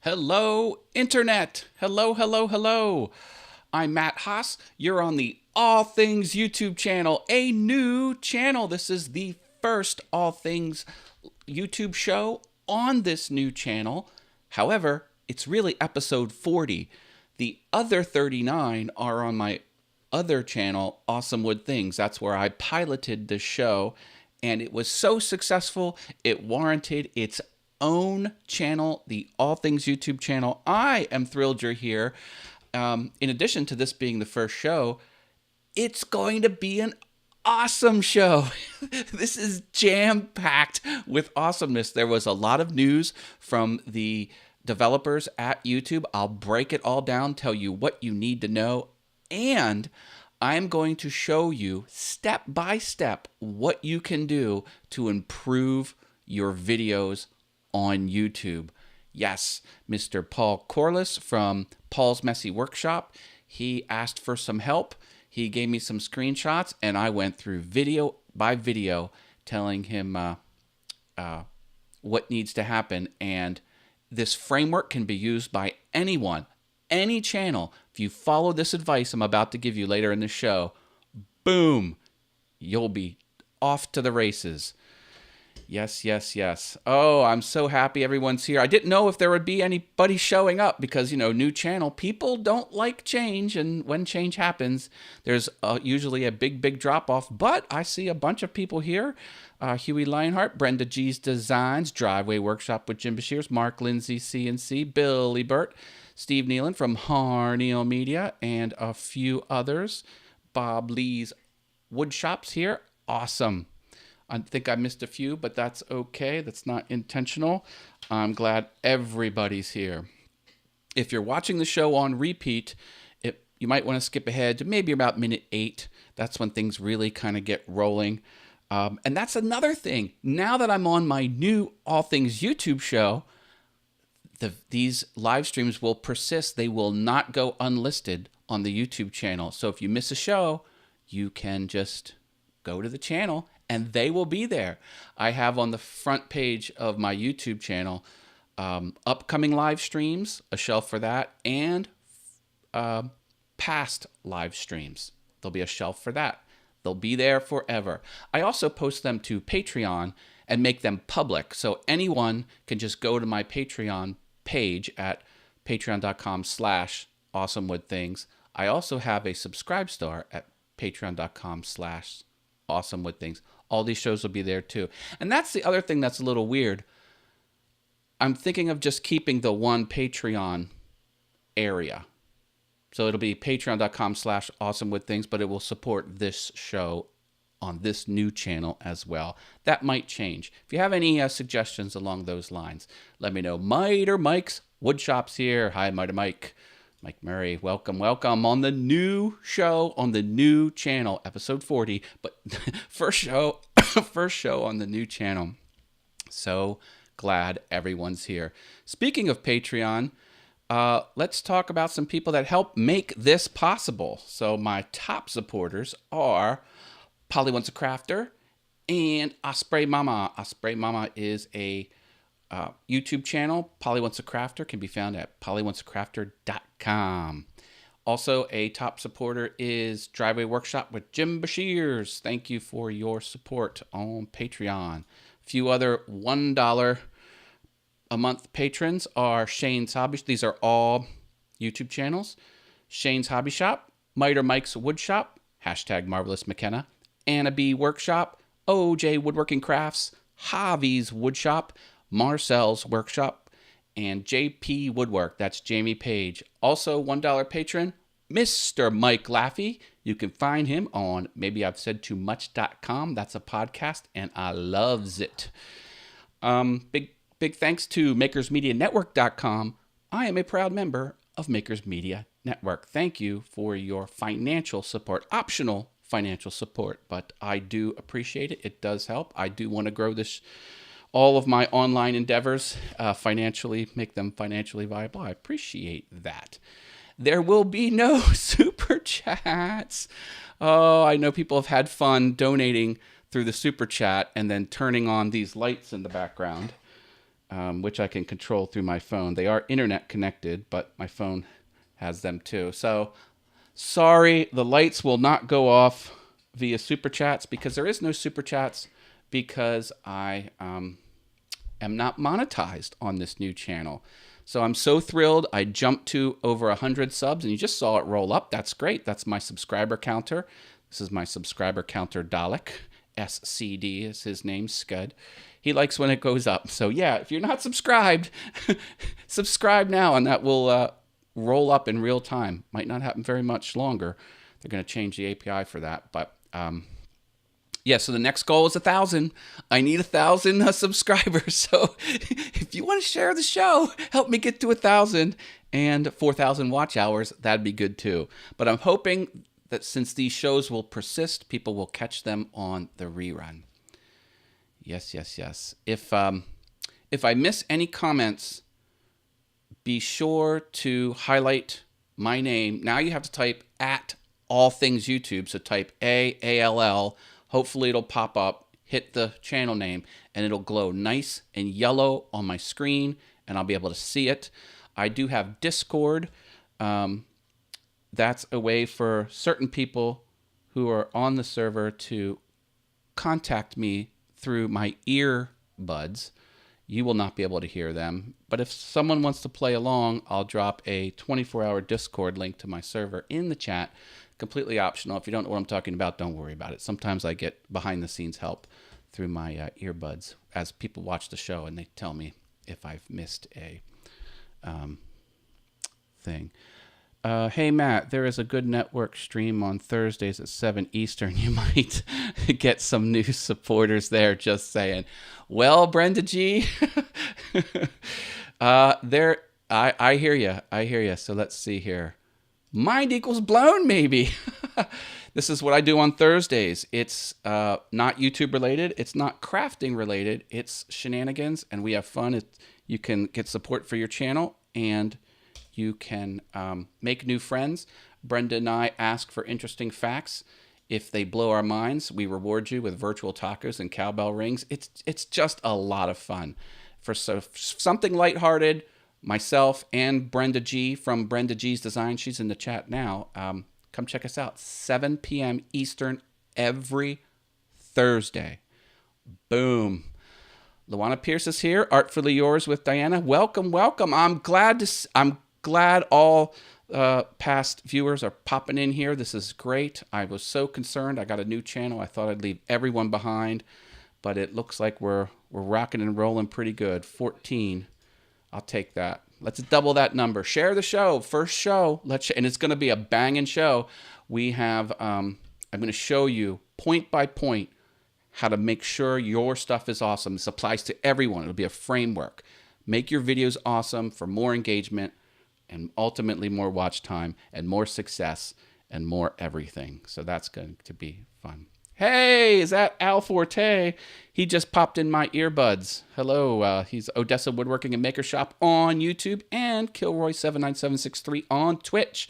Hello, Internet. Hello, hello, hello. I'm Matt Haas. You're on the All Things YouTube channel, a new channel. This is the first All Things YouTube show on this new channel. However, it's really episode 40. The other 39 are on my other channel, Awesome Wood Things. That's where I piloted the show, and it was so successful, it warranted its own channel, the All Things YouTube channel. I am thrilled you're here. In addition to this being the first show, it's going to be an awesome show. This is jam-packed with awesomeness. There was a lot of news from the developers at YouTube. I'll break it all down, tell you what you need to know, and I'm going to show you step by step what you can do to improve your videos on YouTube. Yes, Mr. Paul Corliss from Paul's Messy Workshop, he asked for some help. He gave me some screenshots, and I went through video by video telling him what needs to happen. And this framework can be used by anyone, any channel. If you follow this advice I'm about to give you later in the show, boom, you'll be off to the races. Yes, yes, yes. Oh, I'm so happy everyone's here. I didn't know if there would be anybody showing up because, you know, new channel. People don't like change, and when change happens, there's usually a big drop-off. But I see a bunch of people here. Huey Lionheart, Brenda G's Designs, Driveway Workshop with Jim Bashir's, Mark Lindsay CNC, Billy Burt, Steve Nealon from Harneal Media, and a few others. Bob Lee's Wood Shops here. Awesome. I think I missed a few, but that's okay. That's not intentional. I'm glad everybody's here. If you're watching the show on repeat, you might want to skip ahead to maybe about minute 8. That's when things really kind of get rolling. And that's another thing. Now that I'm on my new All Things YouTube show, these live streams will persist. They will not go unlisted on the YouTube channel. So if you miss a show, you can just go to the channel and they will be there. I have on the front page of my YouTube channel upcoming live streams, a shelf for that, and past live streams. There'll be a shelf for that. They'll be there forever. I also post them to Patreon and make them public. So anyone can just go to my Patreon page at patreon.com/awesomewoodthings. I also have a subscribe star at patreon.com/awesomewoodthings. All these shows will be there too. And that's the other thing that's a little weird. I'm thinking of just keeping the one Patreon area. So it'll be patreon.com/awesomewoodthings, but it will support this show on this new channel as well. That might change. If you have any suggestions along those lines, let me know. Miter Mike's Woodshop's here. Hi, Miter Mike. Mike Murray, welcome, welcome on the new show, on the new channel, episode 40, but first show on the new channel. So glad everyone's here. Speaking of Patreon, let's talk about some people that help make this possible. So my top supporters are Polly Wants a Crafter and Osprey Mama. Osprey Mama is a YouTube channel. Polly Wants a Crafter can be found at pollywantacrafter.com. Also, a top supporter is Driveway Workshop with Jim Bashir's. Thank you for your support on Patreon. A few other $1 a month patrons are Shane's Hobby. These are all YouTube channels. Shane's Hobby Shop, Miter Mike's Wood Shop, #Marvelous McKenna, Anna B Workshop, OJ Woodworking Crafts, Javi's Wood Shop, Marcel's Workshop, and JP Woodwork. That's Jamie Page. Also, $1 patron, Mr. Mike Laffey. You can find him on maybeI'vesaidtoomuch.com. That's a podcast, and I loves it. Big thanks to makersmedianetwork.com. I am a proud member of Makers Media Network. Thank you for your financial support. Optional financial support, but I do appreciate it. It does help. I do want to grow all of my online endeavors, financially, make them financially viable. I appreciate that. There will be no super chats. Oh, I know people have had fun donating through the super chat and then turning on these lights in the background. which I can control through my phone. They are internet connected, but my phone has them too. So sorry, the lights will not go off via Super Chats because there is no Super Chats because I am not monetized on this new channel. So I'm so thrilled. I jumped to over 100 subs, and you just saw it roll up. That's great. That's my subscriber counter. This is my subscriber counter Dalek. SCD is his name, Scud. He likes when it goes up. So yeah, if you're not subscribed, subscribe now, and that will roll up in real time. Might not happen very much longer. They're going to change the API for that, but yeah, so the next goal is 1,000. I need 1,000 subscribers. So if you want to share the show, help me get to 1,000 and 4,000 watch hours. That'd be good too. But I'm hoping that since these shows will persist, people will catch them on the rerun. Yes, yes, yes. If I miss any comments, be sure to highlight my name. Now you have to type at all things YouTube. So type AALL. Hopefully it'll pop up, hit the channel name, and it'll glow nice and yellow on my screen, and I'll be able to see it. I do have Discord. That's a way for certain people who are on the server to contact me through my earbuds. You will not be able to hear them. But if someone wants to play along, I'll drop a 24-hour Discord link to my server in the chat. Completely optional. If you don't know what I'm talking about, don't worry about it. Sometimes I get behind-the-scenes help through my earbuds as people watch the show, and they tell me if I've missed a thing. Hey, Matt, there is a good network stream on Thursdays at 7 Eastern. You might get some new supporters there, just saying. Well, Brenda G, I hear you. I hear you. So let's see here. Mind equals blown, maybe. This is what I do on Thursdays. It's not YouTube related. It's not crafting related. It's shenanigans, and we have fun. You can get support for your channel, and you can make new friends. Brenda and I ask for interesting facts. If they blow our minds, we reward you with virtual tacos and cowbell rings. It's just a lot of fun. For something lighthearted, myself and Brenda G from Brenda G's Design, she's in the chat now. Come check us out. 7 p.m. Eastern every Thursday. Boom. Luana Pierce is here. Artfully Yours with Diana. Welcome, welcome. I'm glad all past viewers are popping in here. This is great. I was so concerned. I got a new channel. I thought I'd leave everyone behind, but it looks like we're rocking and rolling pretty good. 14. I'll take that. Let's double that number. Share the show. First show. And it's going to be a banging show. We have, I'm going to show you point by point how to make sure your stuff is awesome. This applies to everyone. It'll be a framework. Make your videos awesome for more engagement and ultimately more watch time and more success and more everything. So that's going to be fun. Hey, is that Al Forte? He just popped in my earbuds. Hello, he's Odessa Woodworking and Maker Shop on YouTube and Kilroy79763 on Twitch.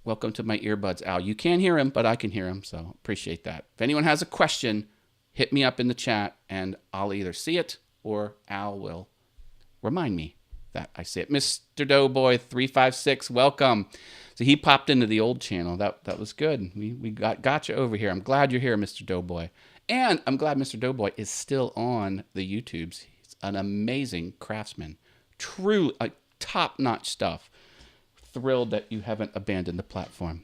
Welcome to my earbuds, Al. You can't hear him, but I can hear him, so appreciate that. If anyone has a question, hit me up in the chat, and I'll either see it or Al will remind me that I see it. Mr. Doughboy 356, welcome. So he popped into the old channel. That was good. We got you over here. I'm glad you're here, Mr. Doughboy. And I'm glad Mr. Doughboy is still on the YouTubes. He's an amazing craftsman. True, top-notch stuff. Thrilled that you haven't abandoned the platform.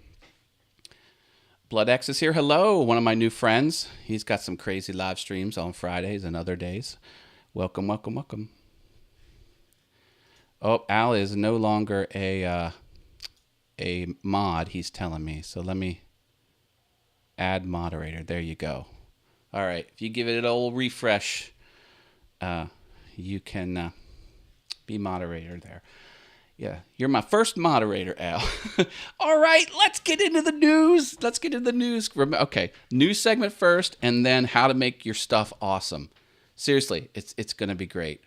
Blood X is here. Hello, one of my new friends. He's got some crazy live streams on Fridays and other days. Welcome, welcome, welcome. Oh, Al is no longer a mod, he's telling me. So let me add moderator. There you go. All right. If you give it an old refresh, you can be moderator there. Yeah, you're my first moderator, Al. All right, let's get into the news. Okay, news segment first, and then how to make your stuff awesome. Seriously, it's going to be great.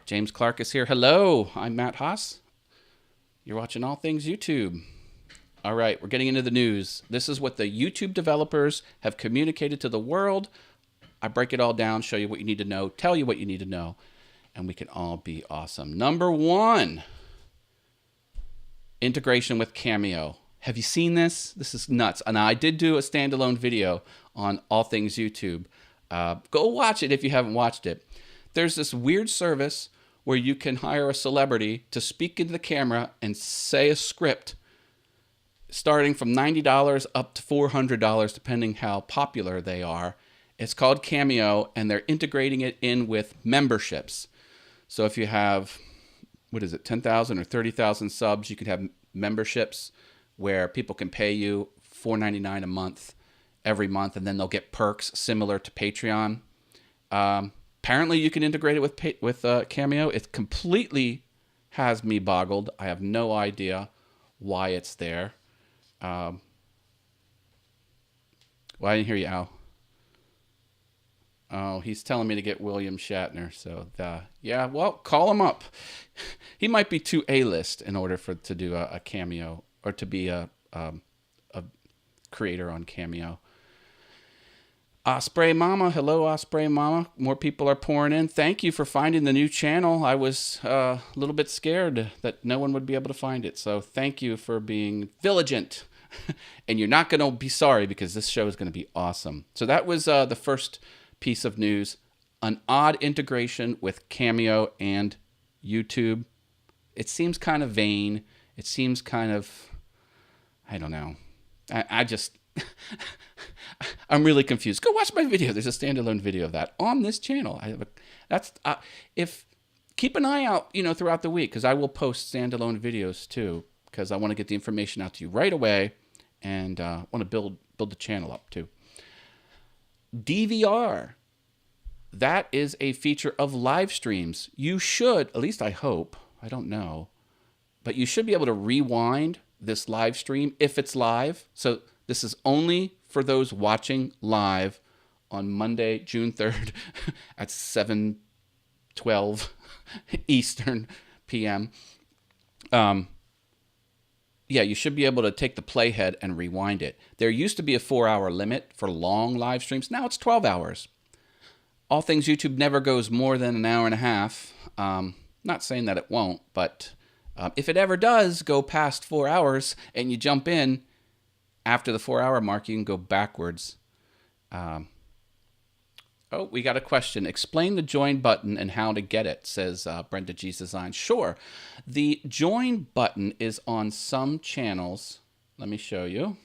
James Clark is here. Hello, I'm Matt Haas. You're watching All Things YouTube. All right, we're getting into the news. This is what the YouTube developers have communicated to the world. I break it all down, show you what you need to know, tell you what you need to know. and we can all be awesome. Number 1, integration with Cameo. Have you seen this? This is nuts. And I did do a standalone video on all things YouTube. Go watch it if you haven't watched it. There's this weird service where you can hire a celebrity to speak into the camera and say a script starting from $90 up to $400, depending how popular they are. It's called Cameo, and they're integrating it in with memberships. So if you have, 10,000 or 30,000 subs, you can have memberships where people can pay you $4.99 a month every month, and then they'll get perks similar to Patreon. Apparently, you can integrate it with Cameo. It completely has me boggled. I have no idea why it's there. Well, I didn't hear you, Al. Oh, he's telling me to get William Shatner. So, yeah, well, call him up. He might be too A-list in order to do a Cameo or to be a creator on Cameo. Osprey Mama, hello Osprey Mama. More people are pouring in. Thank you for finding the new channel. I was a little bit scared that no one would be able to find it. So thank you for being vigilant. And you're not going to be sorry because this show is going to be awesome. So that was the first piece of news. An odd integration with Cameo and YouTube. It seems kind of vain. It seems kind of, I don't know. I just, I'm really confused. Go watch my video. There's a standalone video of that on this channel. Keep an eye out, throughout the week, because I will post standalone videos too, because I want to get the information out to you right away, and want to build the channel up too. DVR. That is a feature of live streams. You should, at least I hope, I don't know, but you should be able to rewind this live stream if it's live. So this is only for those watching live on Monday, June 3rd at 7:12 Eastern PM. Yeah, you should be able to take the playhead and rewind it. There used to be a 4-hour limit for long live streams. Now it's 12 hours. All Things YouTube never goes more than an hour and a half. Not saying that it won't, but if it ever does go past 4 hours and you jump in after the 4-hour mark, you can go backwards. Oh, we got a question. Explain the join button and how to get it, says Brenda G's Design. Sure. The join button is on some channels. Let me show you.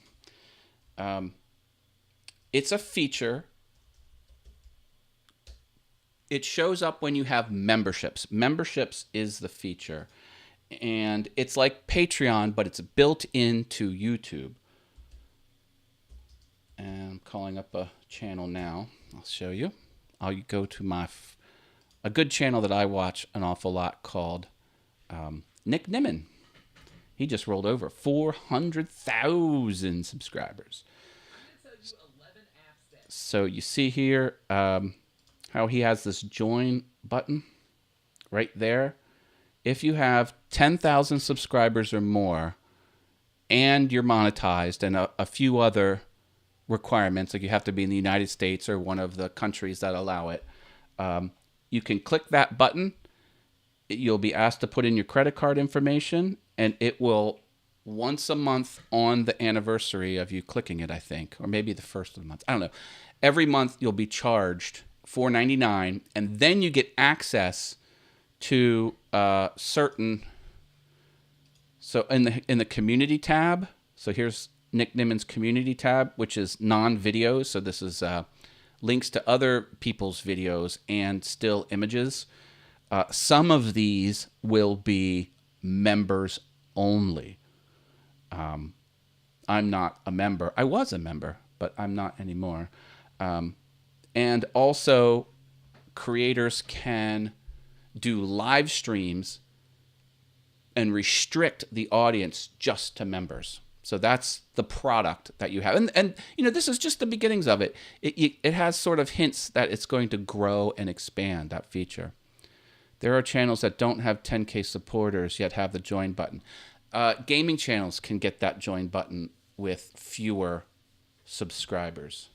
It's a feature. It shows up when you have memberships. Memberships is the feature. And it's like Patreon, but it's built into YouTube. And I'm calling up a channel now. I'll show you. I'll go to a good channel that I watch an awful lot called Nick Nimmin. He just rolled over 400,000 subscribers. So you see here how he has this join button right there. If you have 10,000 subscribers or more and you're monetized and a few other requirements, like you have to be in the United States or one of the countries that allow it, you can click that button. You'll be asked to put in your credit card information, and it will once a month on the anniversary of you clicking it, I think, or maybe the first of the month. I don't know. Every month you'll be charged $4.99, and then you get access to certain. So in the community tab. So here's Nick Nimmin's community tab, which is non-videos. So this is links to other people's videos and still images. Some of these will be members only. I'm not a member. I was a member, but I'm not anymore. And also, creators can do live streams and restrict the audience just to members. So that's the product that you have. And this is just the beginnings of it. It has sort of hints that it's going to grow and expand, that feature. There are channels that don't have 10K supporters yet have the join button. Gaming channels can get that join button with fewer subscribers.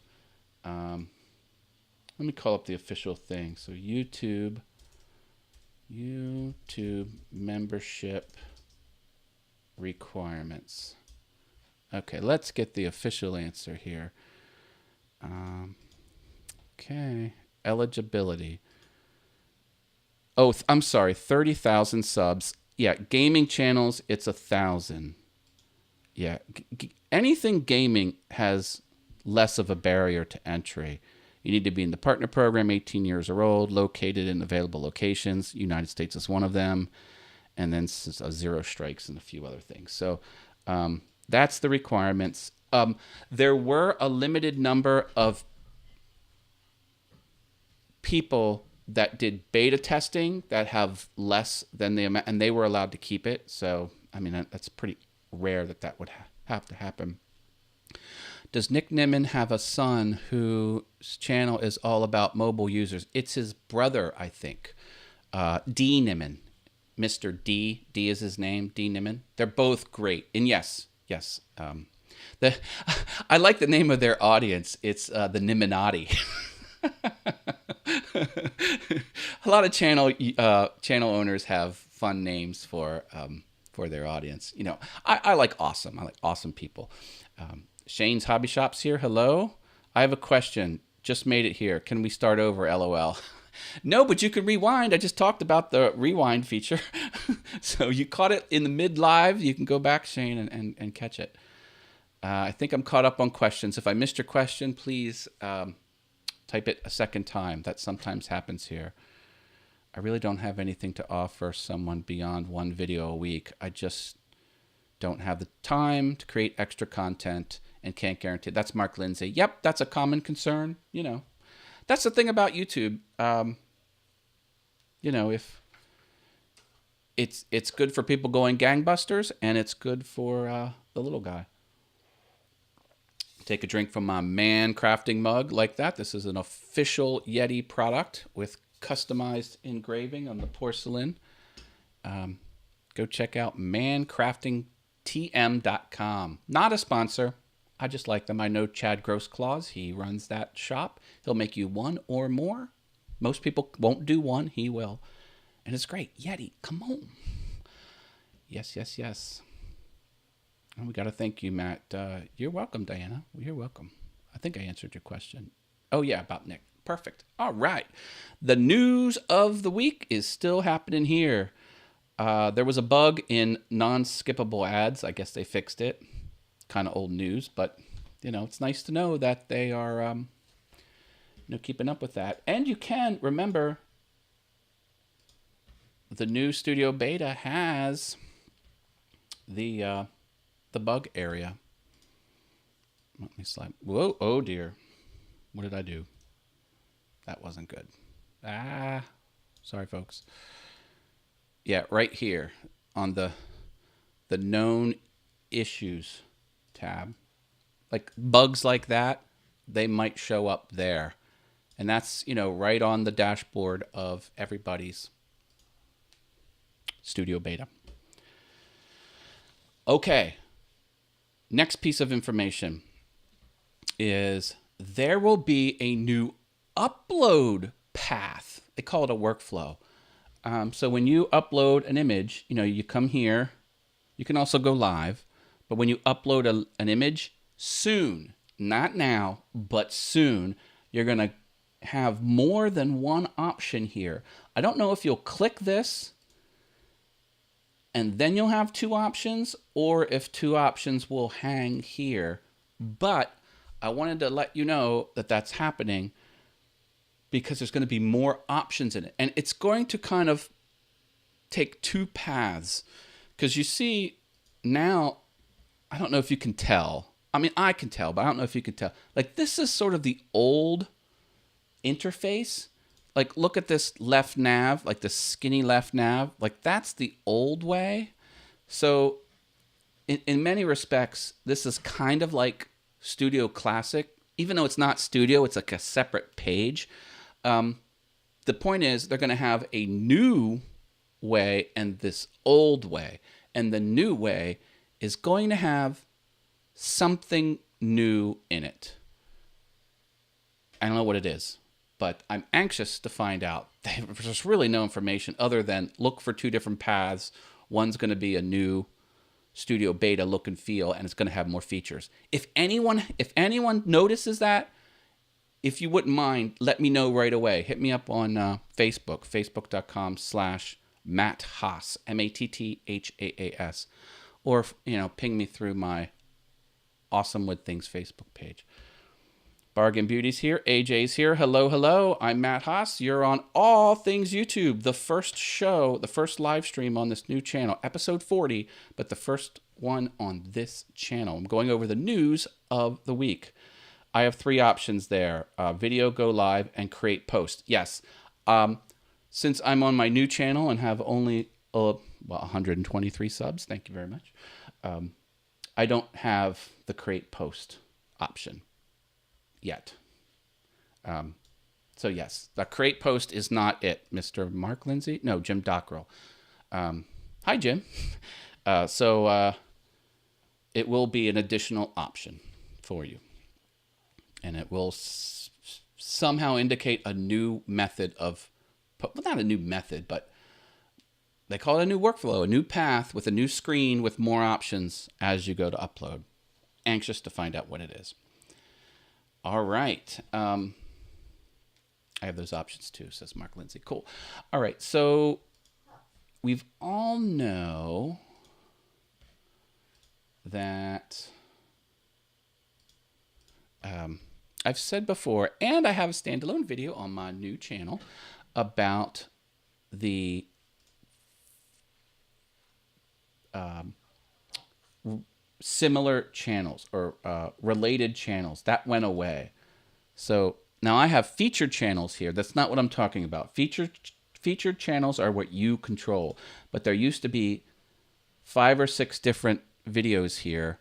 Let me call up the official thing. So YouTube YouTube membership requirements. Okay, let's get the official answer here. Okay, eligibility. Oh, I'm sorry, 30,000 subs. Yeah, gaming channels, it's 1,000. Yeah, anything gaming has less of a barrier to entry. You need to be in the partner program, 18 years or old, located in available locations. United States is one of them. And then 0 strikes and a few other things. So that's the requirements. There were a limited number of people that did beta testing that have less than the amount, and they were allowed to keep it. So, I mean, that's pretty rare that would have to happen. Does Nick Nimmin have a son whose channel is all about mobile users? It's his brother, I think. D Nimmin. Mr. D. D is his name. D Nimmin. They're both great. And yes. I like the name of their audience. It's the Nimminati. A lot of channel owners have fun names for their audience. You know, I like awesome. I like awesome people. Shane's Hobby Shop's here. Hello. I have a question. Just made it here. Can we start over? LOL. No, but you can rewind. I just talked about the rewind feature. So you caught it in the mid-live. You can go back, Shane, and catch it. I think I'm caught up on questions. If I missed your question, please type it a second time. That sometimes happens here. I really don't have anything to offer someone beyond one video a week. I just don't have the time to create extra content and can't guarantee it. That's Mark Lindsay. Yep, that's a common concern. You know, that's the thing about YouTube. You know, if it's good for people going gangbusters, and it's good for the little guy. Take a drink from my man crafting mug like that. This is an official Yeti product with customized engraving on the porcelain. Go check out mancraftingtm.com. Not a sponsor. I just like them. I know Chad Grossclaws. He runs that shop. He'll make you one or more. Most people won't do one. He will. And it's great. Yeti, come on. Yes. And we got to thank you, Matt. You're welcome, Diana. You're welcome. I think I answered your question. Oh, yeah, about Nick. Perfect. All right. The news of the week is still happening here. There was a bug in non-skippable ads. I guess they fixed it. Kind of old news, but, you know, it's nice to know that they are, keeping up with that. And you can remember the new Studio Beta has the bug area. Let me slide. Whoa! Oh dear! What did I do? That wasn't good. Sorry, folks. Yeah, right here on the known issues tab, like bugs like that, they might show up there, and that's right on the dashboard of everybody's Studio Beta. Okay. Next piece of information is there will be a new upload path. They call it a workflow. So when you upload an image, you come here. You can also go live. But when you upload an image, soon, not now, but soon, you're going to have more than one option here. I don't know if you'll click this and then you'll have two options, or if two options will hang here. But I wanted to let you know that that's happening because there's going to be more options in it. And it's going to kind of take two paths. Because you see now, I don't know if you can tell. I mean, I can tell, but I don't know if you can tell. Like, this is sort of the old interface. Like, look at this left nav, like the skinny left nav. Like, that's the old way. So, in many respects, this is kind of like Studio Classic. Even though it's not Studio, it's like a separate page. The point is, they're going to have a new way and this old way. And the new way is going to have something new in it. I don't know what it is. but I'm anxious to find out. There's really no information other than look for 2 different paths. One's going to be a new studio beta look and feel, and it's going to have more features. If anyone notices that, if you wouldn't mind, let me know right away. Hit me up on Facebook, facebook.com/Matt Haas, MATTHAAS, or ping me through my Awesome Wood Things Facebook page. Bargain Beauty's here. AJ's here. Hello, hello. I'm Matt Haas. You're on All Things YouTube, the first show, the first live stream on this new channel, episode 40, but the first one on this channel. I'm going over the news of the week. I have 3 options there: video, go live, and create post. Yes, since I'm on my new channel and have only 123 subs, thank you very much, I don't have the create post option yet. So yes, the create post is not it. Mr. Mark Lindsay? No, Jim Dockrell. Hi, Jim. So it will be an additional option for you. And it will somehow indicate a new method of, well, not a new method, but they call it a new workflow, a new path with a new screen with more options as you go to upload. Anxious to find out what it is. All right. I have those options too, says Mark Lindsay. Cool. All right. So we've all know that I've said before, and I have a standalone video on my new channel about the similar channels or related channels. That went away. So now I have featured channels here. That's not what I'm talking about. Featured channels are what you control. But there used to be 5 or 6 different videos here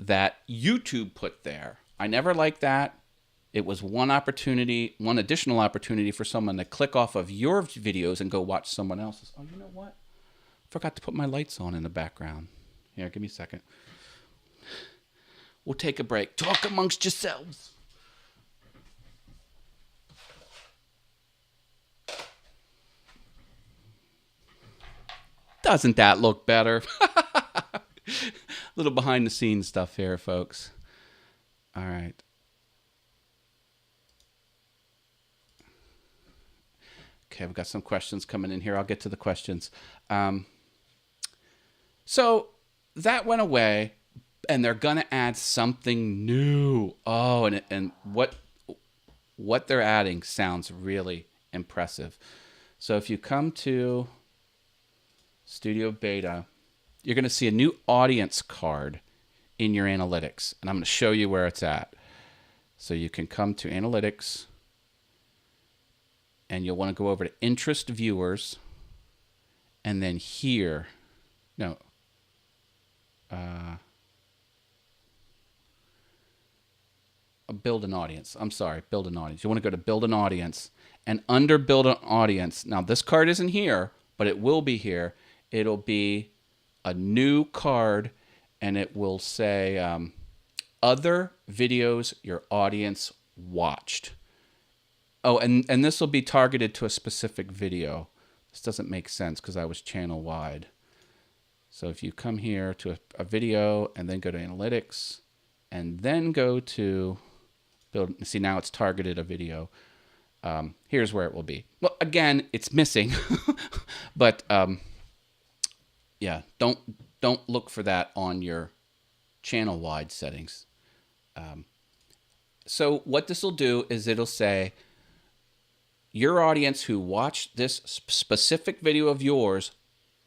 that YouTube put there. I never liked that. It was one additional opportunity for someone to click off of your videos and go watch someone else's. Oh, you know what? Forgot to put my lights on in the background. Here, give me a second. We'll take a break. Talk amongst yourselves. Doesn't that look better? A little behind the scenes stuff here, folks. All right. Okay, we've got some questions coming in here. I'll get to the questions. So that went away, and they're going to add something new. Oh, and what they're adding sounds really impressive. So if you come to Studio Beta, you're going to see a new audience card in your analytics, and I'm going to show you where it's at. So you can come to analytics, and you'll want to go over to interest viewers, and then here, no, build an audience. I'm sorry, build an audience. You want to go to build an audience, and under build an audience, now this card isn't here, but it will be here. It'll be a new card, and it will say other videos your audience watched. Oh, and this will be targeted to a specific video. This doesn't make sense because I was channel wide. So if you come here to a video and then go to analytics and then go to build, see now it's targeted a video. Here's where it will be. Well, again, it's missing, but yeah, don't look for that on your channel wide settings. So what this will do is it'll say your audience who watched this specific video of yours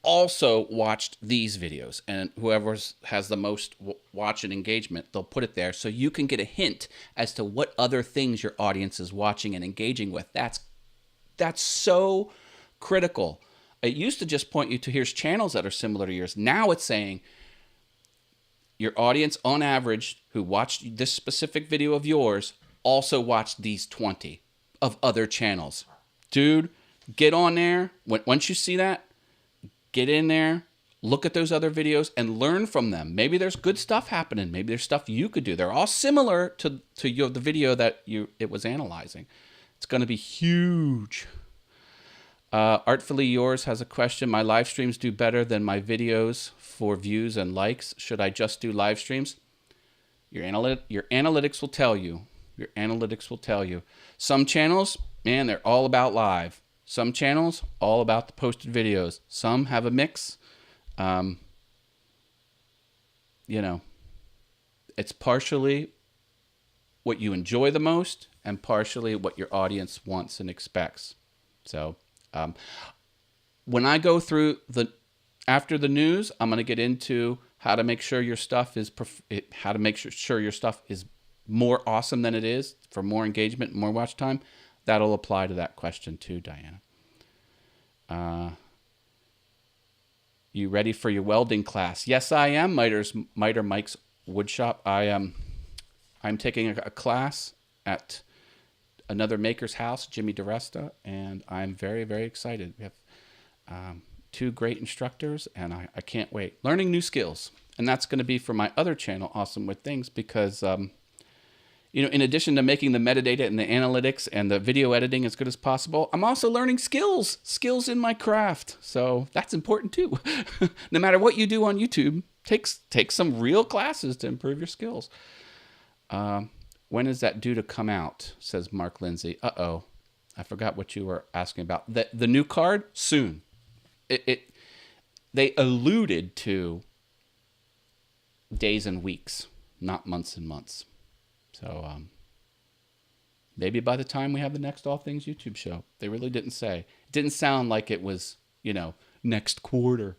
also watched these videos, and whoever has the most watch and engagement, they'll put it there so you can get a hint as to what other things your audience is watching and engaging with. That's so critical. It used to just point you to here's channels that are similar to yours. Now it's saying your audience on average who watched this specific video of yours also watched these 20 of other channels. Dude, get on there. Once you see that, get in there, look at those other videos and learn from them. Maybe there's good stuff happening. Maybe there's stuff you could do. They're all similar to the video that it was analyzing. It's going to be huge. Artfully Yours has a question. My live streams do better than my videos for views and likes. Should I just do live streams? Your analytics will tell you. Your analytics will tell you. Some channels, man, they're all about live. Some channels, all about the posted videos. Some have a mix. You know, it's partially what you enjoy the most and partially what your audience wants and expects. So when I go through after the news, I'm going to get into how to make sure your stuff is more awesome than it is for more engagement, more watch time. That'll apply to that question too, Diana. You ready for your welding class? Yes, I am. Miter Mike's Woodshop. I'm taking a class at another maker's house, Jimmy DeResta, and I'm very, very excited. We have 2 great instructors, and I can't wait. Learning new skills, and that's going to be for my other channel, Awesome with Things, because in addition to making the metadata and the analytics and the video editing as good as possible, I'm also learning skills in my craft. So that's important too. No matter what you do on YouTube, take some real classes to improve your skills. When is that due to come out? Says Mark Lindsay. Uh-oh. I forgot what you were asking about. The new card? Soon. They alluded to days and weeks, not months and months. So maybe by the time we have the next All Things YouTube show. They really didn't say. It didn't sound like it was, next quarter.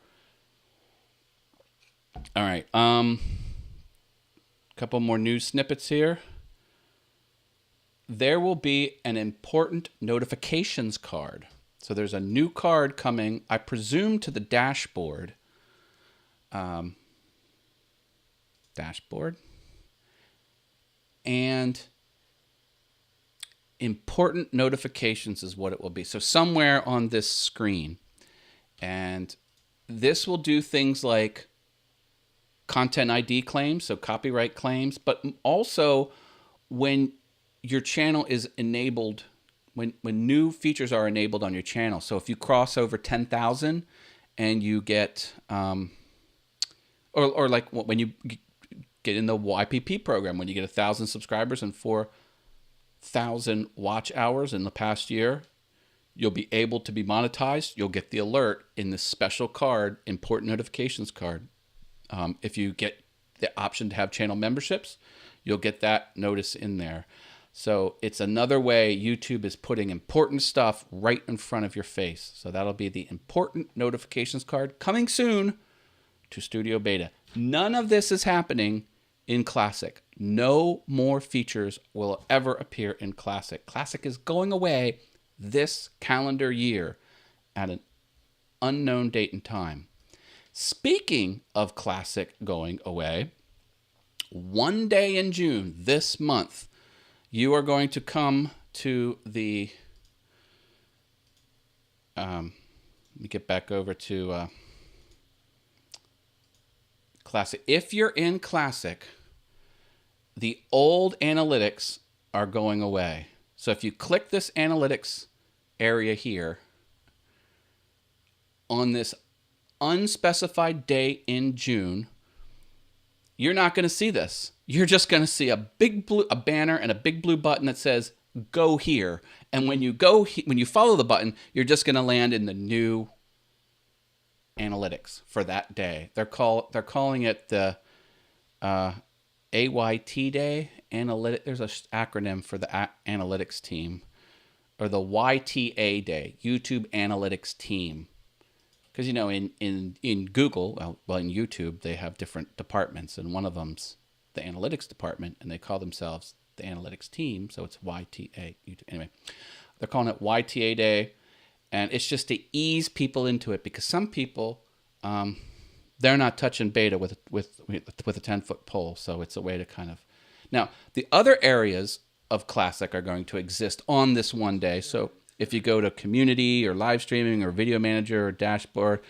All right. Couple more news snippets here. There will be an important notifications card. So there's a new card coming, I presume, to the dashboard. And important notifications is what it will be. So somewhere on this screen. And this will do things like content ID claims, so copyright claims, but also when your channel is enabled, when new features are enabled on your channel. So if you cross over 10,000 and you get, or like when you get in the YPP program, when you get 1,000 subscribers and 4,000 watch hours in the past year, you'll be able to be monetized. You'll get the alert in this special card, important notifications card. If you get the option to have channel memberships, you'll get that notice in there. So it's another way YouTube is putting important stuff right in front of your face. So that'll be the important notifications card coming soon to Studio Beta. None of this is happening in Classic. No more features will ever appear in Classic. Classic is going away this calendar year at an unknown date and time. Speaking of Classic going away, one day in June, this month, you are going to come to the, let me get back over to Classic. If you're in Classic, the old analytics are going away. So if you click this analytics area here, on this unspecified day in June, you're not going to see this. You're just going to see a banner and a big blue button that says "Go here." And when you follow the button, you're just going to land in the new analytics for that day. They're calling it the AYT day analytic. There's an acronym for the analytics team, or the YTA day, YouTube Analytics Team. Because in Google, well, in YouTube, they have different departments, and one of them's the analytics department, and they call themselves the analytics team, so it's YTA. Anyway, they're calling it YTA Day, and it's just to ease people into it, because some people, they're not touching beta with a 10-foot pole, so it's a way to kind of. Now, the other areas of Classic are going to exist on this one day, so if you go to community or live streaming or video manager or dashboard,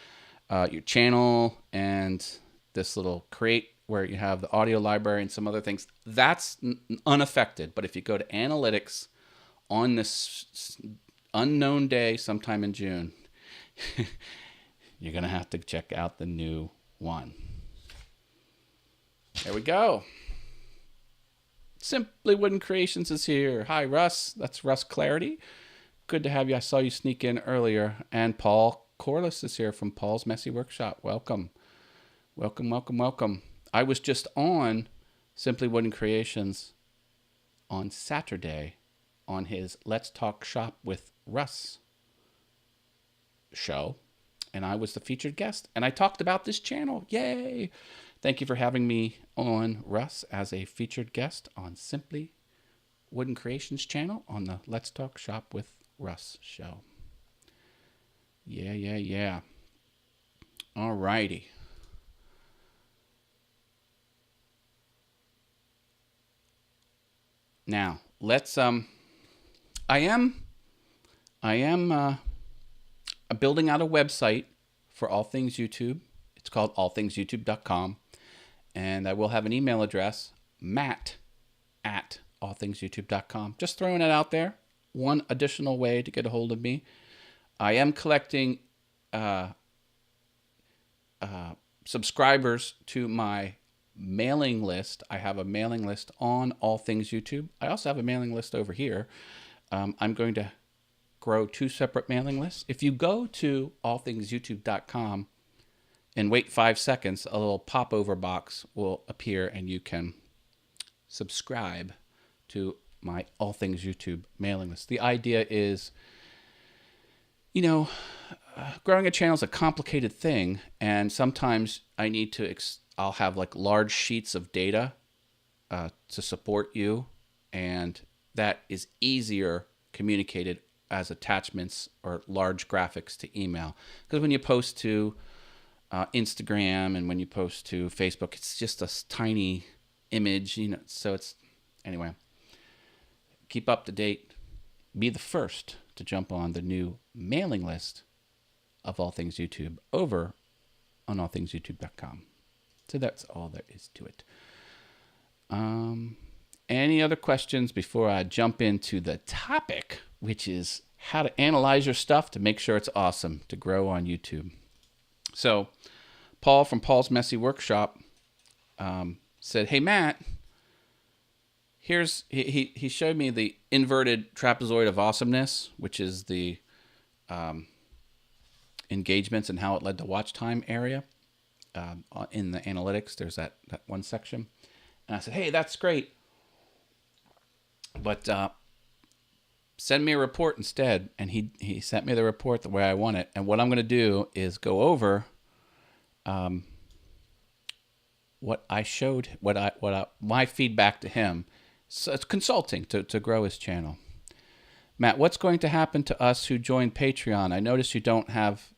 your channel and this little create where you have the audio library and some other things, that's unaffected. But if you go to analytics, on this unknown day sometime in June, you're going to have to check out the new one. There we go. Simply Wooden Creations is here. Hi, Russ. That's Russ Clarity. Good to have you. I saw you sneak in earlier. And Paul Corliss is here from Paul's Messy Workshop. Welcome. Welcome, welcome, welcome. I was just on Simply Wooden Creations on Saturday on his Let's Talk Shop with Russ show. And I was the featured guest. And I talked about this channel. Yay! Thank you for having me on, Russ, as a featured guest on Simply Wooden Creations channel on the Let's Talk Shop with Russ show. Yeah. All righty. Now, let's, I am building out a website for All Things YouTube. It's called allthingsyoutube.com. And I will have an email address, matt@allthingsyoutube.com. Just throwing it out there. One additional way to get a hold of me. I am collecting subscribers to my mailing list. I have a mailing list on All Things YouTube. I also have a mailing list over here. I'm going to grow 2 separate mailing lists. If you go to allthingsyoutube.com and wait 5 seconds, a little popover box will appear and you can subscribe to my All Things YouTube mailing list. The idea is, you know, growing a channel is a complicated thing, and sometimes I need to, I'll have like large sheets of data to support you, and that is easier communicated as attachments or large graphics to email. Because when you post to Instagram and when you post to Facebook, it's just a tiny image, you know. So it's, anyway, keep up to date. Be the first to jump on the new mailing list of All Things YouTube over on allthingsyoutube.com. So that's all there is to it. Any other questions before I jump into the topic, which is how to analyze your stuff to make sure it's awesome to grow on YouTube? So Paul from Paul's Messy Workshop said, "Hey, Matt, here's," he showed me the inverted trapezoid of awesomeness, which is the engagements and how it led to watch time area. In the analytics, there's that one section. And I said, "Hey, that's great, but send me a report instead." And he sent me the report the way I want it. And what I'm going to do is go over what I showed, my feedback to him. So it's consulting to grow his channel. Matt, what's going to happen to us who joined Patreon? I noticed you don't have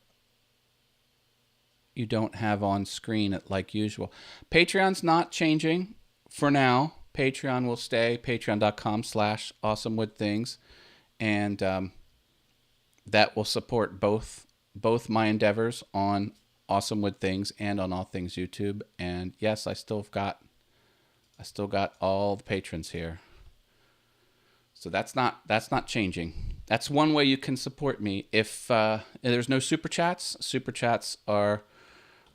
on screen like usual. Patreon's not changing for now. Patreon will stay, patreon.com/awesomewoodthings. And that will support both my endeavors on Awesome Wood Things and on All Things YouTube. And yes, I still got all the patrons here. So that's not changing. That's one way you can support me. If there's no super chats, super chats are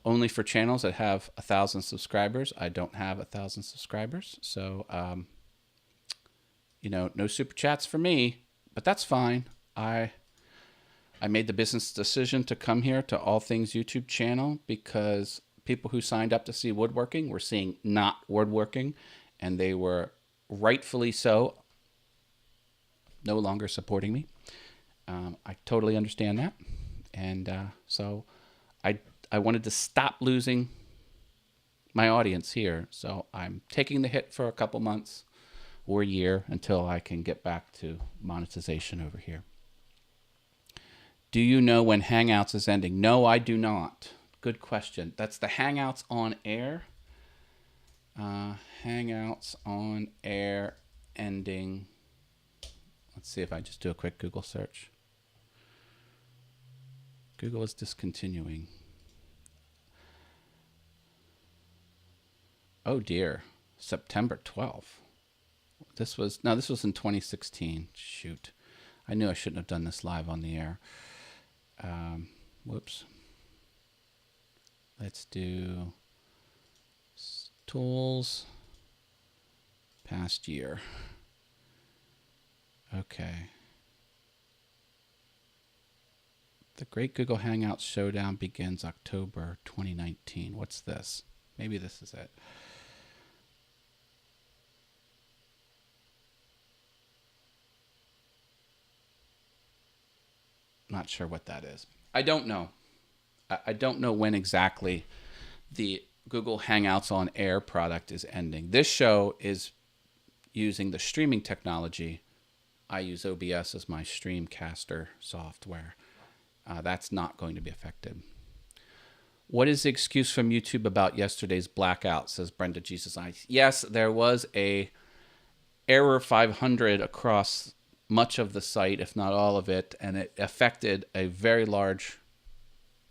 only for channels that have 1,000 subscribers. I don't have 1,000 subscribers, so no super chats for me. But that's fine. I made the business decision to come here to All Things YouTube channel because people who signed up to see woodworking were seeing not woodworking, and they were rightfully so no longer supporting me. I totally understand that. And so I wanted to stop losing my audience here. So I'm taking the hit for a couple months or a year until I can get back to monetization over here. Do you know when Hangouts is ending? No, I do not. Good question. That's the Hangouts on Air. Hangouts on Air ending. Let's see if I just do a quick Google search. Google is discontinuing. Oh dear. September 12th. This was in 2016. Shoot. I knew I shouldn't have done this live on the air. Whoops. Let's do tools past year. Okay. The Great Google Hangouts Showdown begins October 2019. What's this? Maybe this is it. Not sure what that is. I don't know. I don't know when exactly the Google Hangouts on Air product is ending. This show is using the streaming technology. I use OBS as my Streamcaster software. That's not going to be affected. What is the excuse from YouTube about yesterday's blackout, says Brenda Jesus Ice. Yes, there was a error 500 across much of the site, if not all of it, and it affected a very large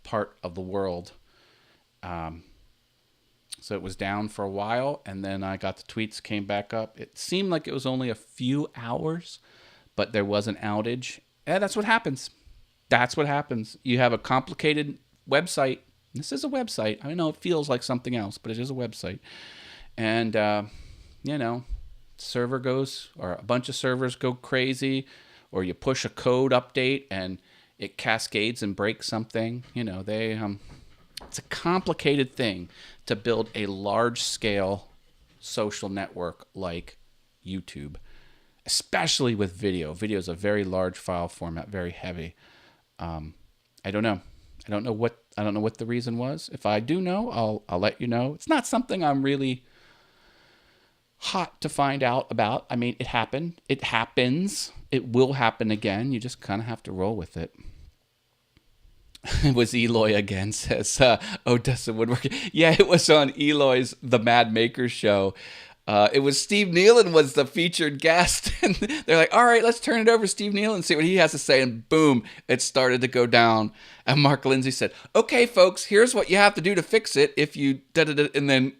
part of the world. So it was down for a while, and then I got the tweets, came back up. It seemed like it was only a few hours, but there was an outage. And that's what happens. That's what happens. You have a complicated website. This is a website. I know it feels like something else, but it is a website. And, server goes, or a bunch of servers go crazy, or you push a code update and it cascades and breaks something. It's a complicated thing to build a large-scale social network like YouTube, especially with video. Video is a very large file format, very heavy. I don't know. I don't know what the reason was. If I do know, I'll let you know. It's not something I'm really hot to find out about. I mean, it happened. It happens. It will happen again. You just kind of have to roll with it. It was Eloy again, says Odessa Woodworking. Yeah, it was on Eloy's The Mad Maker show. It was Steve Nealon was the featured guest. And they're like, all right, let's turn it over to Steve Nealon and see what he has to say. And boom, it started to go down. And Mark Lindsay said, okay, folks, here's what you have to do to fix it. If you da-da-da. And then,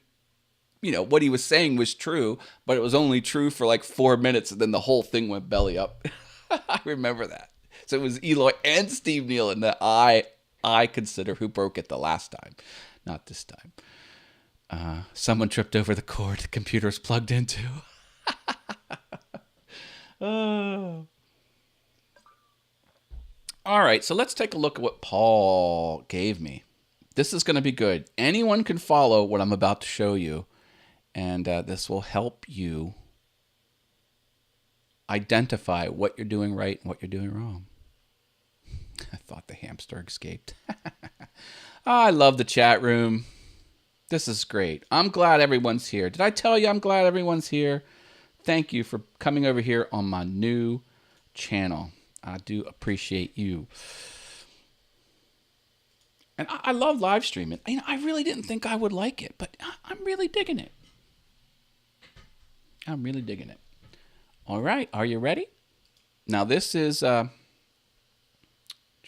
what he was saying was true, but it was only true for like 4 minutes. And then the whole thing went belly up. I remember that. So it was Eloy and Steve Nealon that I consider who broke it the last time, not this time. Someone tripped over the cord the computer was plugged into. Oh. All right, so let's take a look at what Paul gave me. This is going to be good. Anyone can follow what I'm about to show you, and this will help you identify what you're doing right and what you're doing wrong. I thought the hamster escaped. I love the chat room. This is great. I'm glad everyone's here. Did I tell you I'm glad everyone's here? Thank you for coming over here on my new channel. I do appreciate you. And I love live streaming. I really didn't think I would like it, but I'm really digging it. I'm really digging it. All right. Are you ready? Now this is... try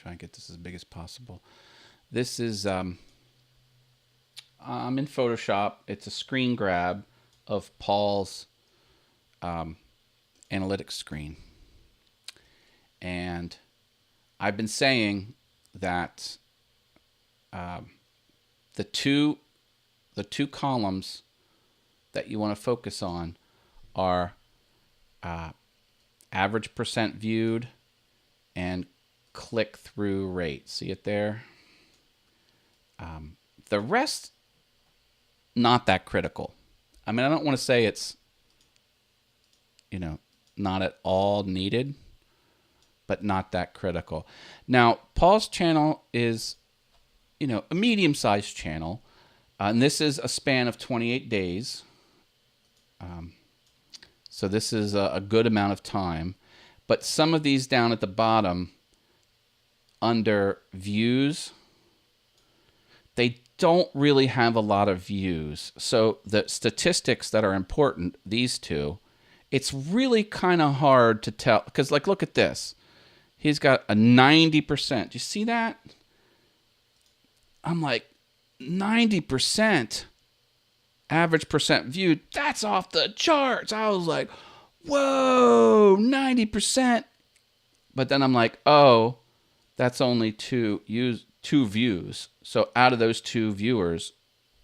and get this as big as possible. This is... I'm in Photoshop. It's a screen grab of Paul's analytics screen. And I've been saying that the two columns that you want to focus on are average percent viewed and click-through rate. See it there? The rest, not that critical. I mean, I don't want to say it's, not at all needed, but not that critical. Now, Paul's channel is, a medium-sized channel, and this is a span of 28 days. So this is a good amount of time. But some of these down at the bottom, under views, they don't really have a lot of views. So the statistics that are important, these two, it's really kind of hard to tell. Because, look at this. He's got a 90%. Do you see that? I'm like, 90% average percent viewed. That's off the charts. I was like, whoa, 90%. But then I'm like, oh, that's only two views. So out of those 2 viewers,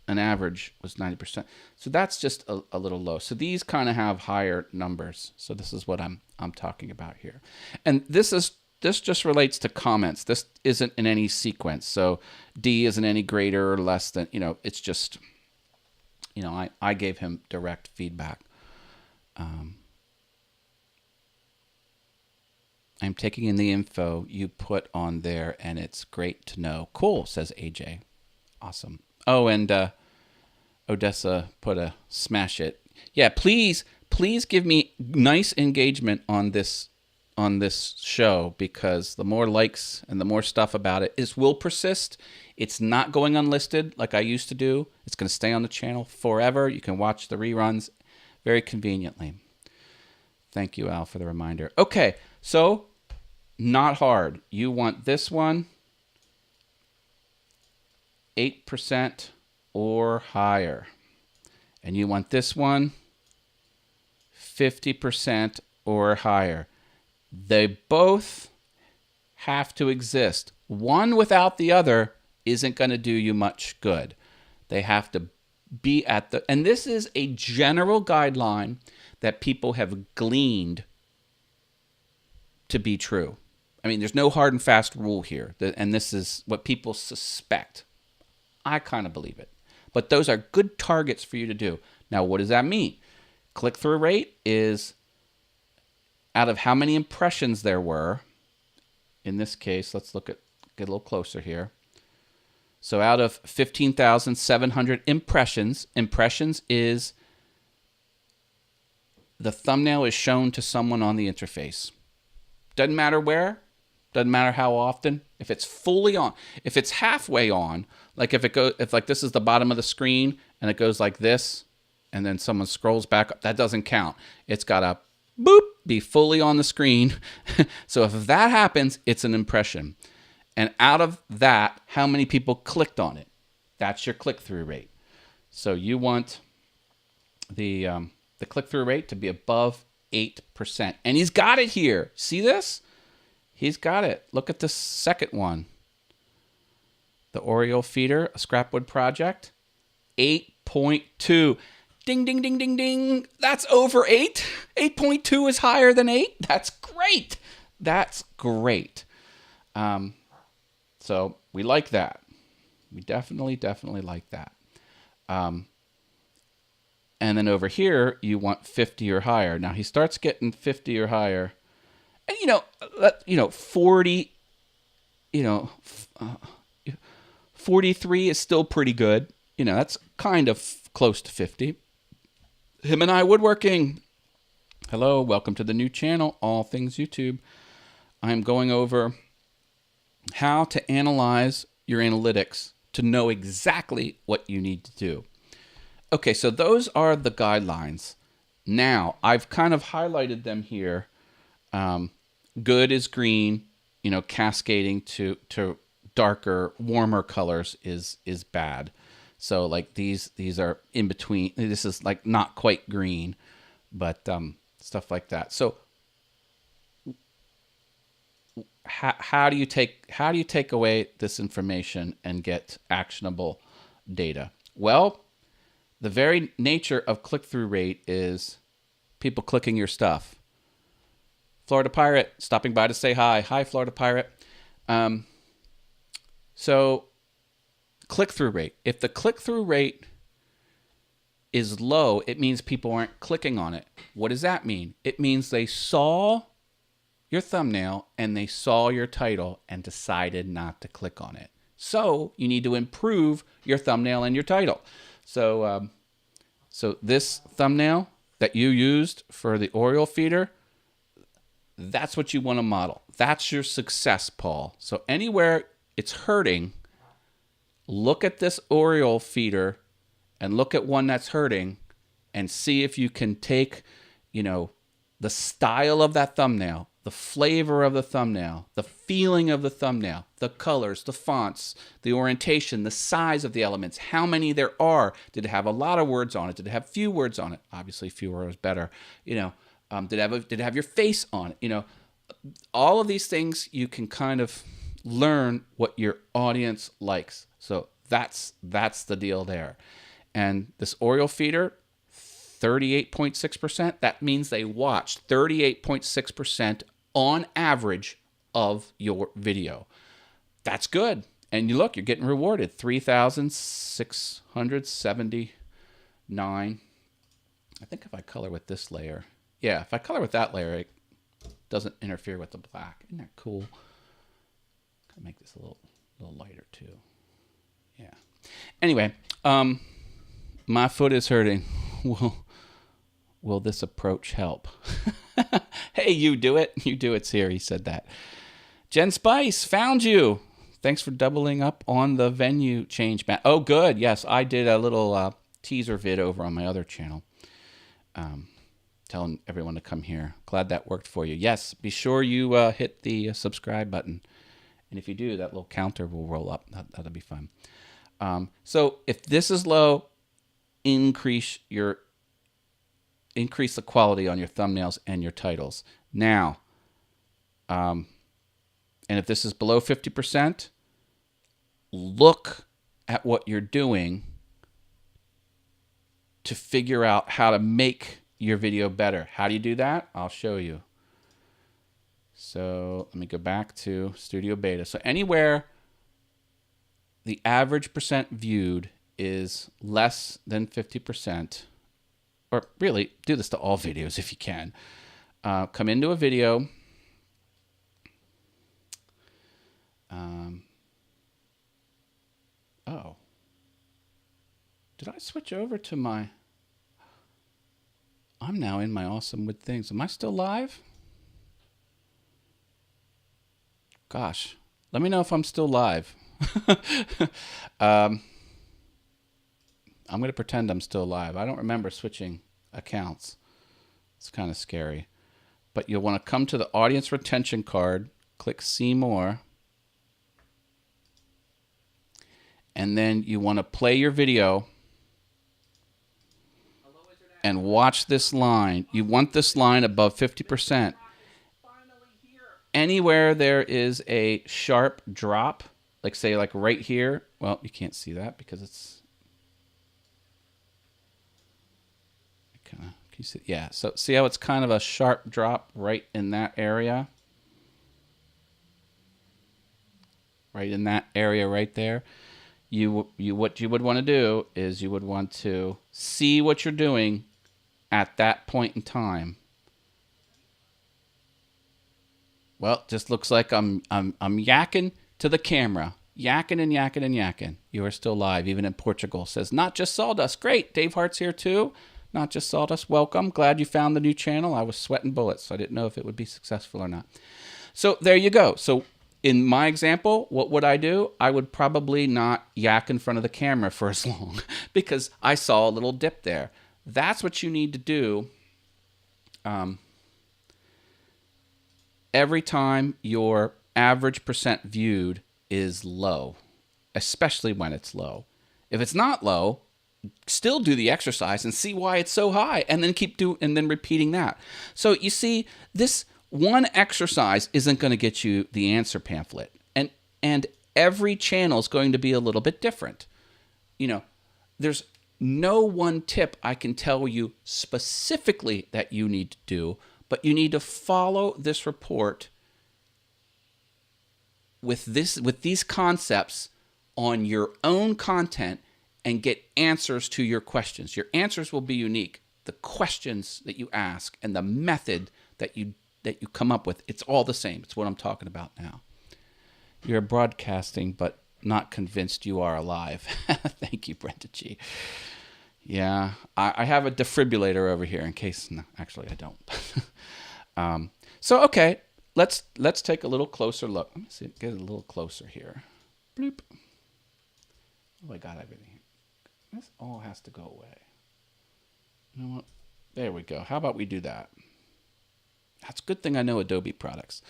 an average was 90%. So that's just a little low. So these kind of have higher numbers. So this is what I'm talking about here. And this just relates to comments. This isn't in any sequence. So D isn't any greater or less than, it's just, I gave him direct feedback. I'm taking in the info you put on there, and it's great to know. Cool, says AJ. Awesome. Oh, and Odessa put a smash it. Yeah, please give me nice engagement on this show, because the more likes and the more stuff about it, this will persist. It's not going unlisted like I used to do. It's going to stay on the channel forever. You can watch the reruns very conveniently. Thank you, Al, for the reminder. Okay, so not hard. You want this one 8% or higher. And you want this one 50% or higher. They both have to exist. One without the other isn't going to do you much good. They have to be at the... And this is a general guideline that people have gleaned to be true. I mean, there's no hard and fast rule here. And this is what people suspect. I kind of believe it. But those are good targets for you to do. Now, what does that mean? Click-through rate is out of how many impressions there were. In this case, let's get a little closer here. So out of 15,700 impressions is the thumbnail is shown to someone on the interface. Doesn't matter where, doesn't matter how often. If it's fully on, if it's halfway on, like if like this is the bottom of the screen and it goes like this, and then someone scrolls back up, that doesn't count. It's got to boop be fully on the screen. So if that happens, it's an impression. And out of that, how many people clicked on it? That's your click-through rate. So you want the click-through rate to be above 8%. And he's got it here. See this? He's got it. Look at the second one. The Oriole feeder, a scrapwood project, 8.2. Ding, ding, ding, ding, ding. That's over 8. 8.2 is higher than 8. That's great. That's great. So we like that. We definitely like that. And then over here, you want 50 or higher. Now he starts getting 50 or higher. And 40, 43 is still pretty good. That's kind of close to 50. Him and I Woodworking. Hello, welcome to the new channel, All Things YouTube. I'm going over how to analyze your analytics to know exactly what you need to do. Okay, so those are the guidelines. Now, I've kind of highlighted them here. Good is green, cascading to darker, warmer colors is bad. So like these are in between. This is like not quite green, but stuff like that. So how do you take away this information and get actionable data? Well, the very nature of click-through rate is people clicking your stuff. Florida Pirate stopping by to say hi. Hi, Florida Pirate. So click-through rate. If the click-through rate is low, it means people aren't clicking on it. What does that mean? It means they saw your thumbnail and they saw your title and decided not to click on it. So you need to improve your thumbnail and your title. So this thumbnail that you used for the Oriole feeder, that's what you want to model. That's your success, Paul. So anywhere it's hurting, look at this Oriole feeder and look at one that's hurting and see if you can take, the style of that thumbnail, the flavor of the thumbnail, the feeling of the thumbnail, the colors, the fonts, the orientation, the size of the elements, how many there are. Did it have a lot of words on it? Did it have few words on it? Obviously, fewer is better. Did it have your face on it? You know, all of these things you can kind of learn what your audience likes. So that's the deal there. And this Oriole feeder, 38.6%. That means they watched 38.6% on average of your video. That's good. And you look, you're getting rewarded. 3,679. I think if I color with this layer, yeah, if I color with that layer, it doesn't interfere with the black. Isn't that cool? I'll make this a little lighter too. Yeah. Anyway, my foot is hurting. Will this approach help? Hey, you do it. You do it, Siri said that. Jen Spice, found you. Thanks for doubling up on the venue change. Oh, good. Yes, I did a little teaser vid over on my other channel. Telling everyone to come here. Glad that worked for you. Yes, be sure you hit the subscribe button. And if you do, that little counter will roll up. That'll be fun. So if this is low, increase the quality on your thumbnails and your titles. Now, and if this is below 50%, look at what you're doing to figure out how to make your video better. How do you do that? I'll show you. So let me go back to Studio Beta. So anywhere the average percent viewed is less than 50%, or really do this to all videos if you can. Come into a video. Oh. Did I switch over to my... I'm now in my Awesome with Things. Am I still live? Gosh, let me know if I'm still live. I'm going to pretend I'm still live. I don't remember switching accounts. It's kind of scary. But you'll want to come to the audience retention card, click See More, and then you want to play your video and watch this line. You want this line above 50%. Anywhere there is a sharp drop, like say like right here, well, you can't see that because it's kind of, can you see? Yeah, so see how it's kind of a sharp drop right in that area? Right in that area right there. What you would want to do is you would want to see what you're doing at that point in time. Well, it just looks like I'm yakking to the camera. Yakking and yakking and yakking. You are still live, even in Portugal. Says, not just sawdust. Great. Dave Hart's here too. Not just sawdust. Welcome. Glad you found the new channel. I was sweating bullets, so I didn't know if it would be successful or not. So there you go. So in my example, what would I do? I would probably not yak in front of the camera for as long because I saw a little dip there. That's what you need to do every time your average percent viewed is low, especially when it's low. If it's not low, still do the exercise and see why it's so high, and then and then repeating that. So you see, this one exercise isn't going to get you the answer pamphlet, and every channel is going to be a little bit different. You know, there's no one tip I can tell you specifically that you need to do, but you need to follow this report with these concepts on your own content and get answers to your questions. Your answers will be unique. The questions that you ask and the method that you come up with, it's all the same. It's what I'm talking about now. You're broadcasting, but not convinced you are alive. Thank you, Brenda G. Yeah, I have a defibrillator over here in case. No, actually, I don't. So okay, let's take a little closer look. Let me see, get a little closer here. Bloop. Oh, I got everything. This all has to go away. You know what? There we go. How about we do that? That's a good thing I know Adobe products.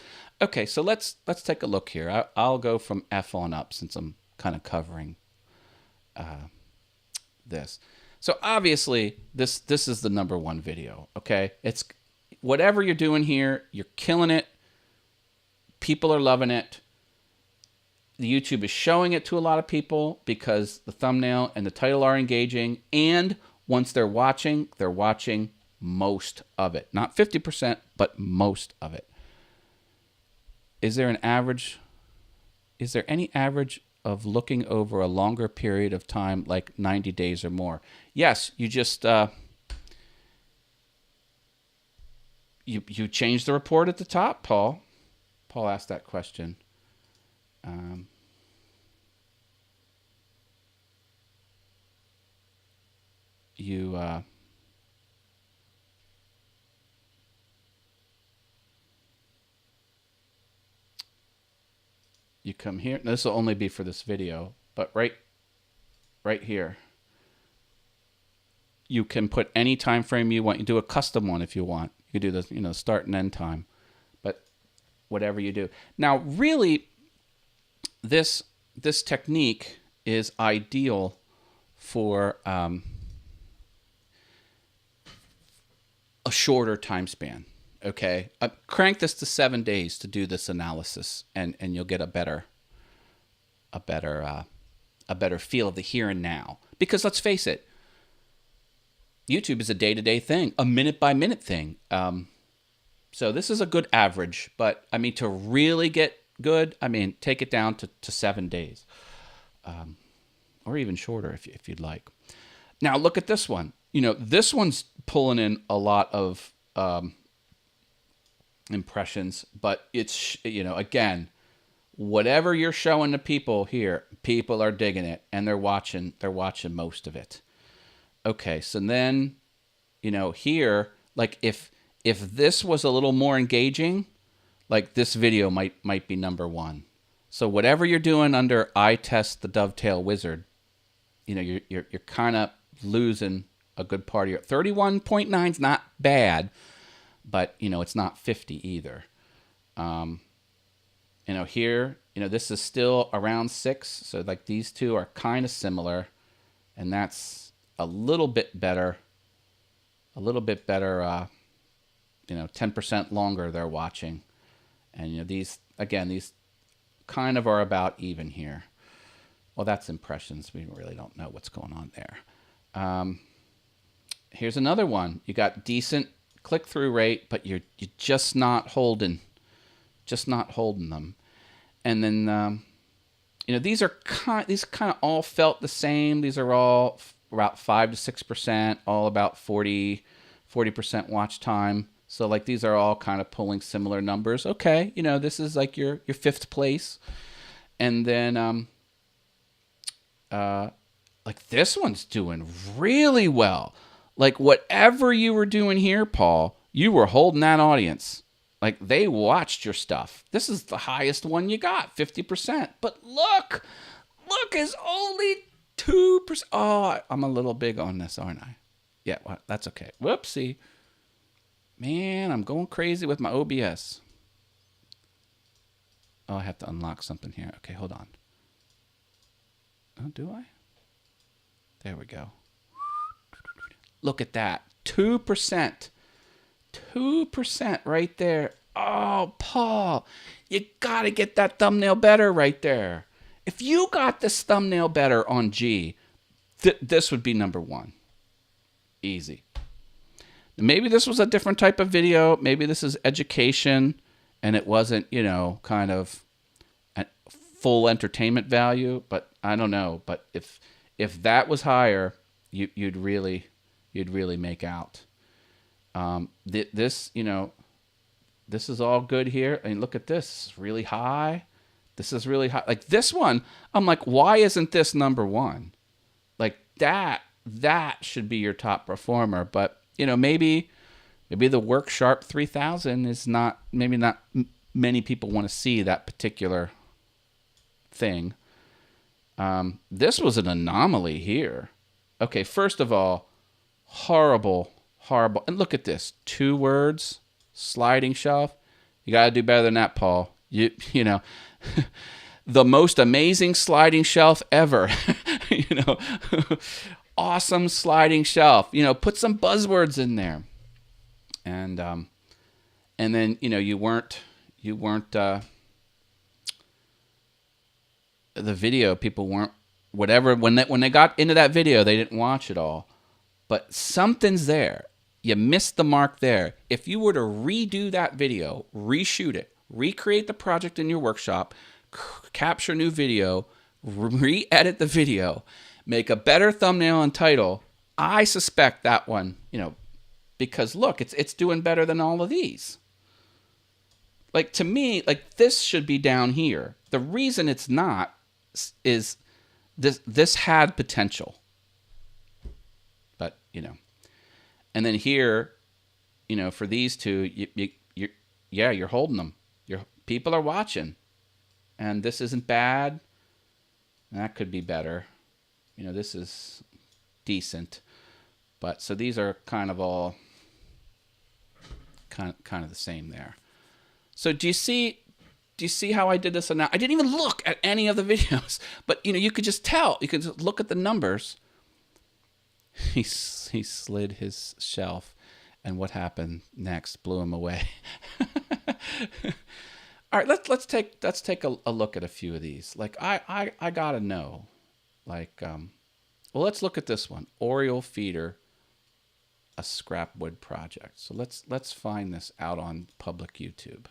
Okay, so let's take a look here. I'll go from F on up since I'm kind of covering this. So obviously this is the #1 video. Okay, whatever you're doing here, you're killing it. People are loving it. The YouTube is showing it to a lot of people because the thumbnail and the title are engaging. And once they're watching most of it. Not 50%, but most of it. Is there any average of looking over a longer period of time, like 90 days or more? Yes, you just you change the report at the top, Paul. Paul asked that question. You come here. This will only be for this video, but right here, you can put any time frame you want. You do a custom one if you want. You do the start and end time, but whatever you do. Now, really, this technique is ideal for a shorter time span. Okay, crank this to 7 days to do this analysis, and you'll get a better feel of the here and now. Because let's face it, YouTube is a day-to-day thing, a minute-by-minute thing. So this is a good average, but I mean, to really get good, I mean, take it down to 7 days, or even shorter if you'd like. Now look at this one. This one's pulling in a lot of impressions, but it's, again, whatever you're showing to people here, people are digging it, and they're watching most of it. Okay, so then, here, like if this was a little more engaging, like this video might be number 1. So whatever you're doing under I test the dovetail wizard, you're kind of losing a good part of your 31.9 is not bad, but it's not 50 either. Here, this is still around 6, so like these two are kind of similar, and that's a little bit better. 10% longer they're watching, and these kind of are about even here. Well, that's impressions. We really don't know what's going on there. Here's another one. You got decent click-through rate, but you're just not holding them. And then these kind of all felt the same. These are all about 5 to 6%, all about 40% watch time. So like these are all kind of pulling similar numbers. Okay, this is like your 5th place. And then like this one's doing really well. Like whatever you were doing here, Paul, you were holding that audience. Like they watched your stuff. This is the highest one you got, 50%. But look, it's only 2%. Oh, I'm a little big on this, aren't I? Yeah, well, that's okay. Whoopsie. Man, I'm going crazy with my OBS. Oh, I have to unlock something here. Okay, hold on. Oh, do I? There we go. Look at that. 2%. 2% right there. Oh, Paul, you got to get that thumbnail better right there. If you got this thumbnail better on G, this would be number 1. Easy. Maybe this was a different type of video. Maybe this is education and it wasn't, kind of full entertainment value, but I don't know. But if that was higher, you'd really make out. This is all good here. I mean, look at this. It's really high. This is really high. Like this one, I'm like, why isn't this number 1? Like that should be your top performer. But, maybe the Work Sharp 3000 is not many people want to see that particular thing. This was an anomaly here. Okay, first of all, horrible. And look at this. 2 words, sliding shelf. You got to do better than that, Paul. You know, the most amazing sliding shelf ever. Awesome sliding shelf. Put some buzzwords in there. And and then you weren't the video, people weren't whatever, when they got into that video, they didn't watch it all. But something's there. You missed the mark there. If you were to redo that video, reshoot it, recreate the project in your workshop, capture new video, re-edit the video, make a better thumbnail and title, I suspect that one, because look, it's doing better than all of these. Like, to me, like, this should be down here. The reason it's not is this had potential. But, and then here, for these two, you're holding them. People are watching, and this isn't bad. That could be better. This is decent. But so these are kind of all kind of the same there. So do you see how I did this? Now I didn't even look at any of the videos, but you could just tell. You could just look at the numbers. He slid his shelf, and what happened next blew him away. All right, let's take a look at a few of these. Like I gotta know. Like well, let's look at this one. Oriole feeder, a scrap wood project. So let's find this out on public YouTube.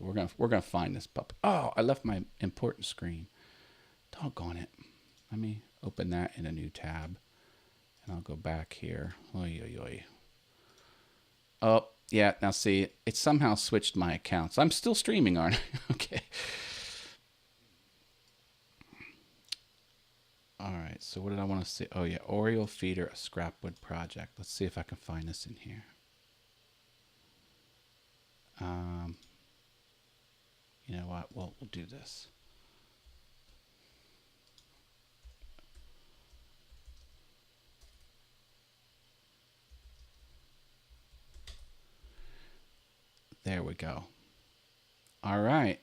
Okay, we're gonna find this pup. Oh, I left my important screen. Doggone it. Let me open that in a new tab, and I'll go back here. Oy, oy, oy. Oh, yeah. Now see, it somehow switched my accounts. I'm still streaming, aren't I? Okay. All right. So what did I want to see? Oh yeah, Oriole feeder, a scrap wood project. Let's see if I can find this in here. You know what? We'll do this. There we go. All right.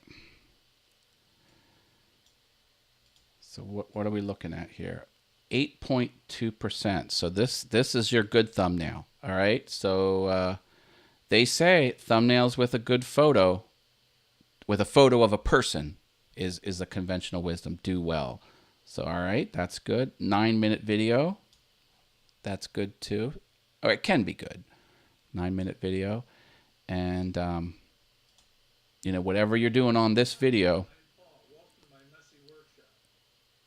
So what are we looking at here? 8.2%. So this is your good thumbnail. All right. So they say thumbnails with a good photo, with a photo of a person, is a conventional wisdom. Do well. So all right, that's good. 9-minute video. That's good too. Or it can be good. 9-minute video. And, whatever you're doing on this video.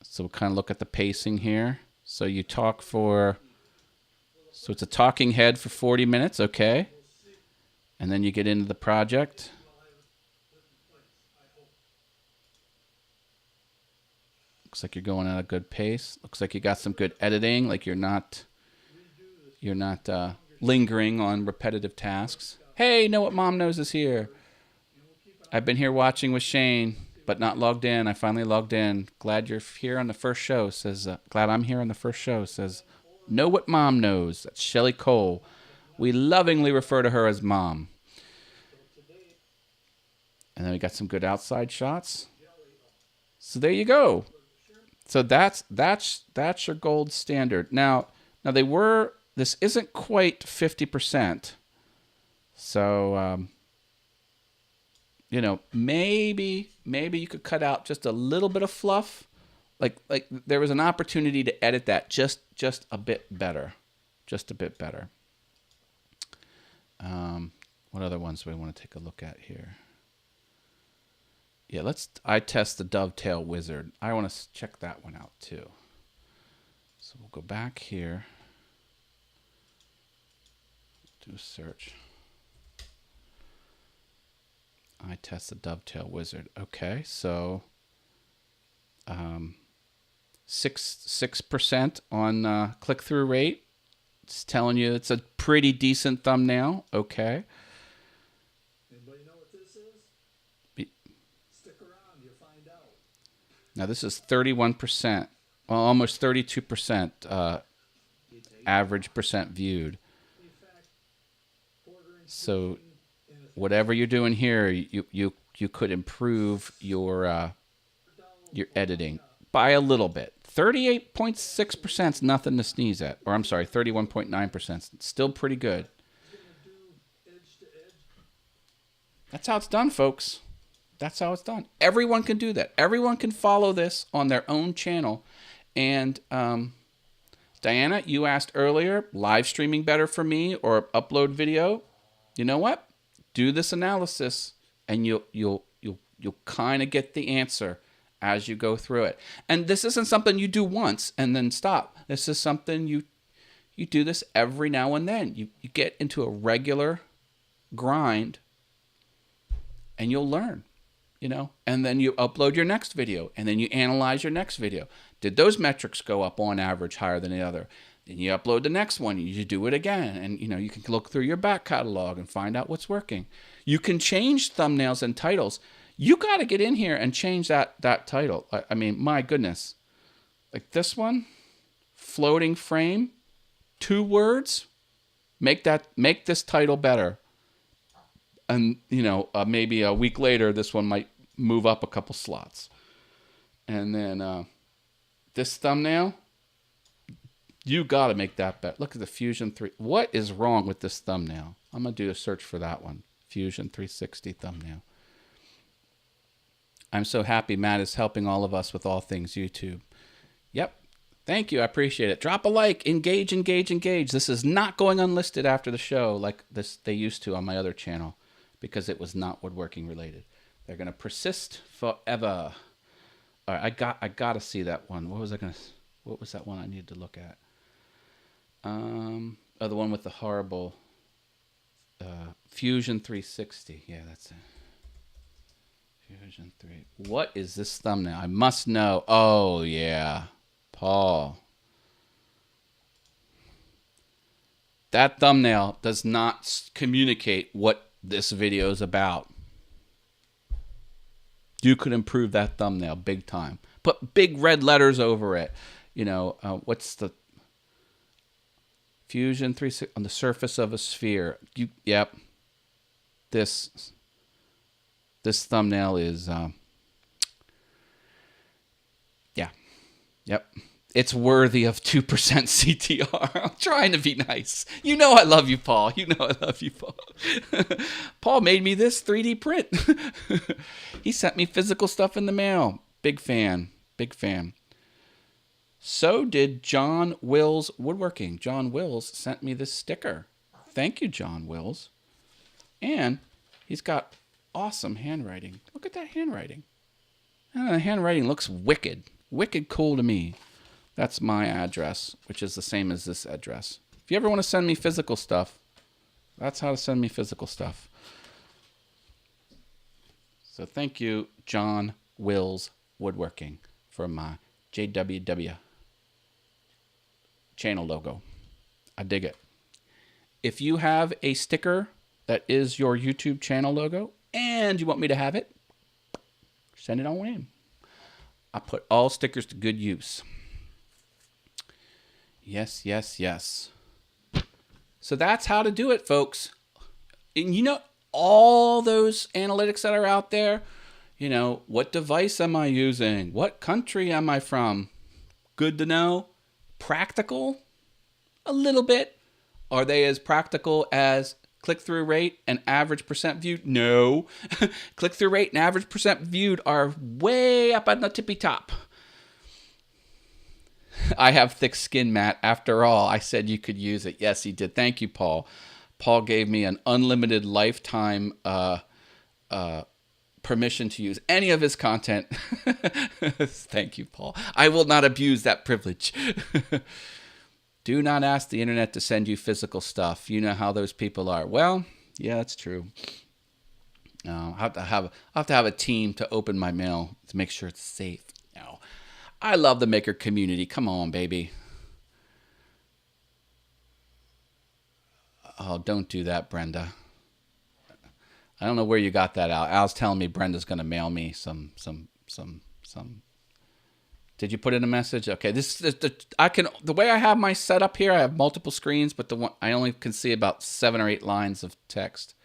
So we'll kind of look at the pacing here. So you talk so it's a talking head for 40 minutes, okay. And then you get into the project. Looks like you're going at a good pace. Looks like you got some good editing, like you're not lingering on repetitive tasks. Hey, Know What Mom Knows is here. I've been here watching with Shane, but not logged in. I finally logged in. Glad you're here on the first show. Says, glad I'm here on the first show. Says, Know What Mom Knows. That's Shelly Cole. We lovingly refer to her as Mom. And then we got some good outside shots. So there you go. So that's your gold standard. Now this isn't quite 50%. So, maybe you could cut out just a little bit of fluff. Like there was an opportunity to edit that just a bit better. Just a bit better. What other ones do we want to take a look at here? Yeah, I test the dovetail wizard. I want to check that one out too. So we'll go back here. Do a search. I test the dovetail wizard. Okay, so 6% on click-through rate. It's telling you it's a pretty decent thumbnail. Okay. Anybody know what this is? Stick around, you'll find out. Now this is 31%, well, almost 32% average percent viewed. So whatever you're doing here, you could improve your editing by a little bit. 38.6% is nothing to sneeze at. Or I'm sorry, 31.9%. Still pretty good. That's how it's done, folks. That's how it's done. Everyone can do that. Everyone can follow this on their own channel. And Diana, you asked earlier, live streaming better for me or upload video? You know what? Do this analysis, and you'll kind of get the answer as you go through it. And this isn't something you do once and then stop. This is something you do this every now and then. You get into a regular grind, and you'll learn, and then you upload your next video, and then you analyze your next video. Did those metrics go up on average higher than the other? Then you upload the next one, you do it again, and you can look through your back catalog and find out what's working. You can change thumbnails and titles. You got to get in here and change that title. I mean, my goodness. Like this one, floating frame, 2 words, make this title better. And, maybe a week later, this one might move up a couple slots. And then this thumbnail, you got to make that better. Look at the Fusion 3. What is wrong with this thumbnail? I'm going to do a search for that one. Fusion 360 thumbnail. I'm so happy Matt is helping all of us with all things YouTube. Yep. Thank you. I appreciate it. Drop a like. Engage, engage, engage. This is not going unlisted after the show like they used to on my other channel, because it was not woodworking related. They're going to persist forever. All right, I got to see that one. What was that one I needed to look at? The one with the horrible Fusion 360. Yeah, that's it. Fusion 3. What is this thumbnail? I must know. Oh, yeah. Paul. That thumbnail does not communicate what this video is about. You could improve that thumbnail big time. Put big red letters over it. What's the Fusion 360 on the surface of a sphere? Yep. This thumbnail is yeah. Yep. It's worthy of 2% CTR. I'm trying to be nice. I love you, Paul. I love you, Paul. Paul made me this 3D print. He sent me physical stuff in the mail. Big fan. Big fan. So did John Wills Woodworking. John Wills sent me this sticker. Thank you, John Wills. And he's got awesome handwriting. Look at that handwriting. The handwriting looks wicked. Wicked cool to me. That's my address, which is the same as this address. If you ever want to send me physical stuff, that's how to send me physical stuff. So thank you, John Wills Woodworking, for my JWW channel logo. I dig it. If you have a sticker that is your YouTube channel logo and you want me to have it, send it on in. I put all stickers to good use. Yes, yes, yes. So that's how to do it, folks. And all those analytics that are out there, what device am I using? What country am I from? Good to know. Practical? A little bit. Are they as practical as click-through rate and average percent viewed? No. Click-through rate and average percent viewed are way up at the tippy top. I have thick skin, Matt. After all, I said you could use it. Yes, he did. Thank you, Paul. Paul gave me an unlimited lifetime permission to use any of his content. Thank you, Paul. I will not abuse that privilege. Do not ask the internet to send you physical stuff. You know how those people are. Well, yeah, that's true. I'll have to have a team to open my mail to make sure it's safe. No. I love the maker community. Come on, baby. Oh, don't do that, Brenda. I don't know where you got that out. Al's telling me Brenda's going to mail me some. Did you put in a message? Okay, the way I have my setup here, I have multiple screens, but I only can see about 7 or 8 lines of text.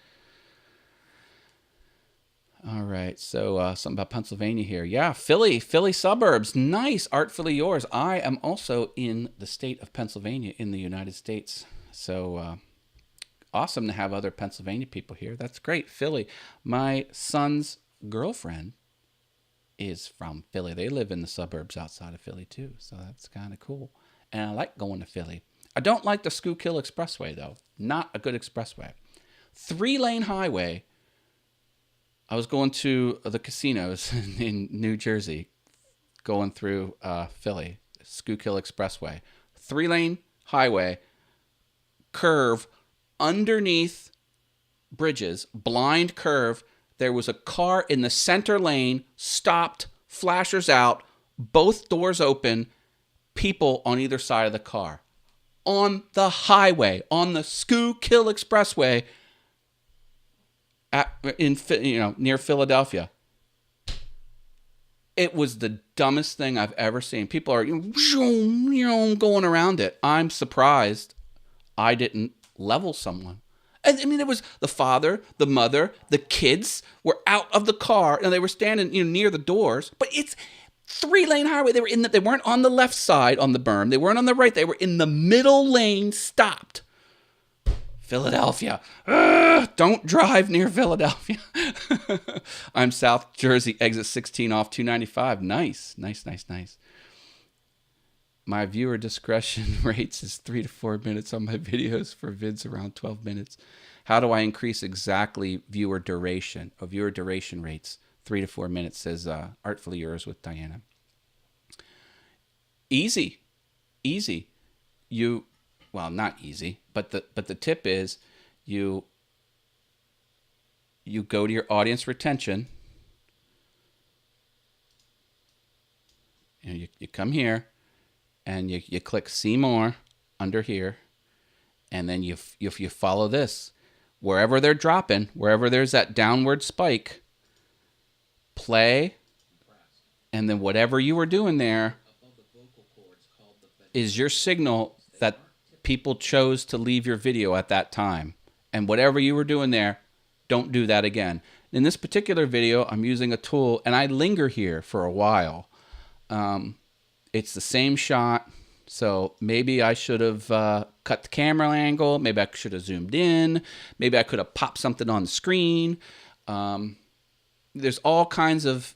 All right. So something about Pennsylvania here. Yeah, Philly suburbs. Nice. Artfully yours. I am also in the state of Pennsylvania in the United States. So awesome to have other Pennsylvania people here. That's great. Philly. My son's girlfriend is from Philly. They live in the suburbs outside of Philly too. So that's kind of cool. And I like going to Philly. I don't like the Schuylkill Expressway though. Not a good expressway. 3-lane highway. I was going to the casinos in New Jersey, going through Philly, Schuylkill Expressway. 3-lane highway, curve, underneath bridges, blind curve. There was a car in the center lane, stopped, flashers out, both doors open, people on either side of the car. On the highway, on the Schuylkill Expressway, near Philadelphia. It was the dumbest thing I've ever seen. People are going around it. I'm surprised I didn't level someone. I mean, there was the father, the mother, the kids were out of the car and they were standing near the doors. But it's 3-lane highway. They weren't on the left side on the berm. They weren't on the right. They were in the middle lane, stopped. Philadelphia. Don't drive near Philadelphia. I'm South Jersey, exit 16 off 295. Nice. My viewer discretion rates is 3 to 4 minutes on my videos. For vids around 12 minutes. How do I increase exactly viewer duration? Viewer duration rates 3 to 4 minutes, says Artfully Yours with Diana. Easy. Well, not easy, but the tip is you go to your audience retention. You come here and you click see more under here, and then you follow this. Wherever they're dropping, wherever there's that downward spike, play, and then whatever you were doing there is your signal that people chose to leave your video at that time. And whatever you were doing there, don't do that again. In this particular video, I'm using a tool, and I linger here for a while. It's the same shot, so maybe I should have cut the camera angle. Maybe I should have zoomed in. Maybe I could have popped something on the screen. There's all kinds of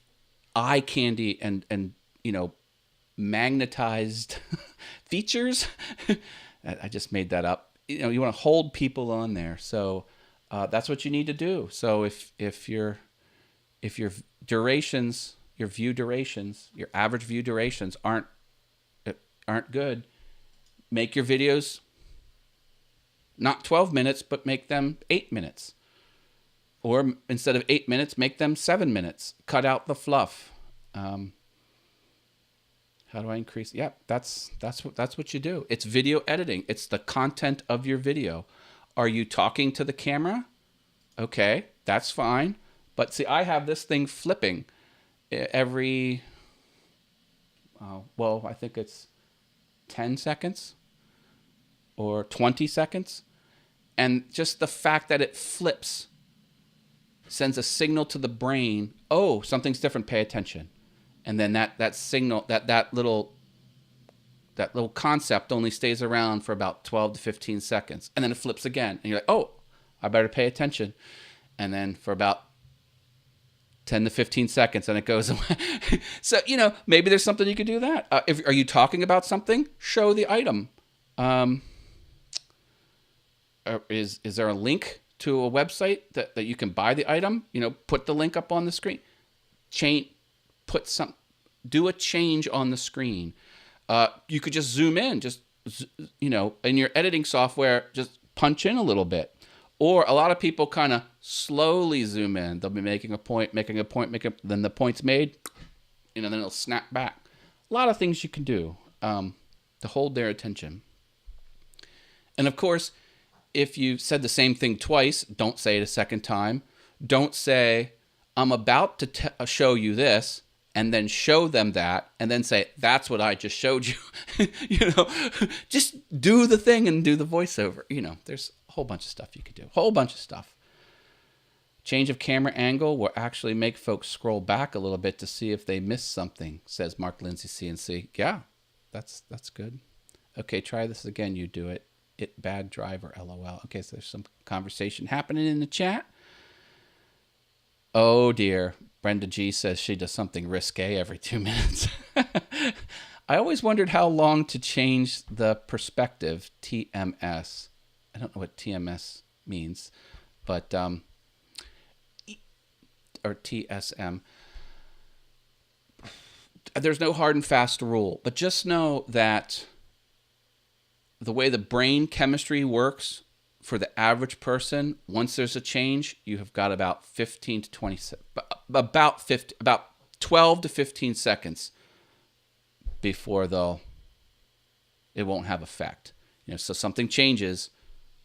eye candy and magnetized features. I just made that up. You want to hold people on there, so that's what you need to do. So if your durations, your view durations, your average view durations aren't good, make your videos not 12 minutes, but make them 8 minutes. Or instead of 8 minutes, make them 7 minutes. Cut out the fluff. How do I increase? Yeah, that's what you do. It's video editing. It's the content of your video. Are you talking to the camera? Okay, that's fine. But see, I have this thing flipping every, I think it's 10 seconds or 20 seconds. And just the fact that it flips sends a signal to the brain, oh, something's different, pay attention. And then that signal, that little concept only stays around for about 12 to 15 seconds. And then it flips again. And you're like, oh, I better pay attention. And then for about 10 to 15 seconds, and it goes away. So, maybe there's something you could do that. Are you talking about something? Show the item. Is there a link to a website that you can buy the item? Put the link up on the screen. Do a change on the screen. You could just zoom in, in your editing software, just punch in a little bit. Or a lot of people kind of slowly zoom in. They'll be making a point, then the point's made, then it'll snap back. A lot of things you can do to hold their attention. And of course, if you said the same thing twice, don't say it a second time. Don't say, I'm about to show you this, and then show them that, and then say, that's what I just showed you. Just do the thing and do the voiceover. There's a whole bunch of stuff you could do. Whole bunch of stuff. Change of camera angle will actually make folks scroll back a little bit to see if they missed something, says Mark Lindsay CNC. Yeah, that's good. Okay, try this again. You do it. Bad driver, LOL. Okay, so there's some conversation happening in the chat. Oh dear. Brenda G says she does something risque every 2 minutes. I always wondered how long to change the perspective, TMS. I don't know what TMS means, but or TSM. There's no hard and fast rule, but just know that the way the brain chemistry works for the average person, once there's a change, you have got about 15 to 20, about 12 to 15 seconds before it won't have effect. So something changes,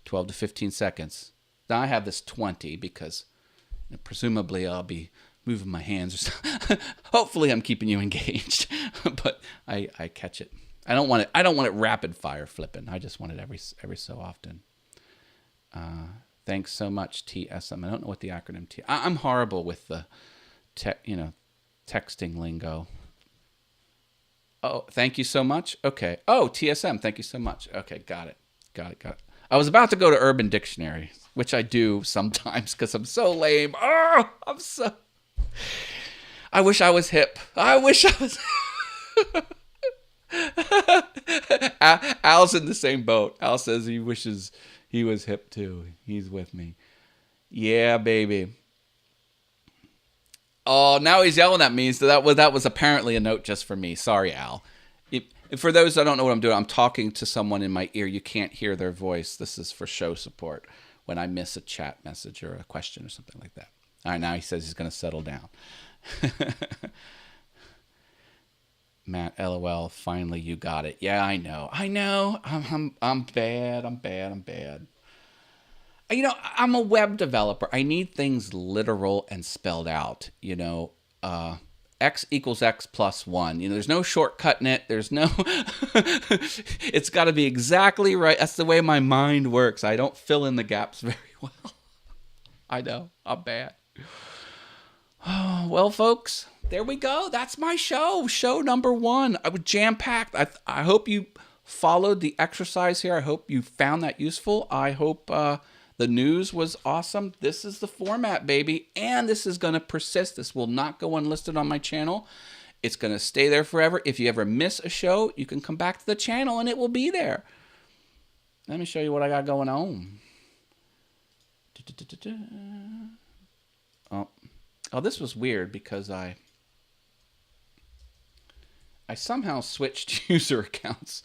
12 to 15 seconds. Now I have this 20 because presumably I'll be moving my hands or something. Hopefully I'm keeping you engaged, but I catch it. I don't want it rapid fire flipping. I just want it every so often. Thanks so much, TSM. I don't know what the acronym I'm horrible with the texting lingo. Oh, thank you so much. Okay. Oh, TSM. Thank you so much. Okay, got it. I was about to go to Urban Dictionary, which I do sometimes because I'm so lame. Oh, I wish I was hip. Al's in the same boat. Al says he wishes he was hip too. He's with me. Yeah, baby. Oh, now he's yelling at me. So that was apparently a note just for me. Sorry, Al. For those that don't know what I'm doing, I'm talking to someone in my ear. You can't hear their voice. This is for show support when I miss a chat message or a question or something like that. All right, now he says he's going to settle down. Matt, LOL, finally you got it. Yeah, I know. I'm bad. I'm a web developer. I need things literal and spelled out. X equals X plus 1. There's no shortcutting it. There's no... It's got to be exactly right. That's the way my mind works. I don't fill in the gaps very well. I know. I'm bad. Oh, well, folks, there we go. That's my show. Show number 1. I was jam-packed. I hope you followed the exercise here. I hope you found that useful. I hope... the news was awesome. This is the format, baby. And this is going to persist. This will not go unlisted on my channel. It's going to stay there forever. If you ever miss a show, you can come back to the channel and it will be there. Let me show you what I got going on. Oh, this was weird because I somehow switched user accounts.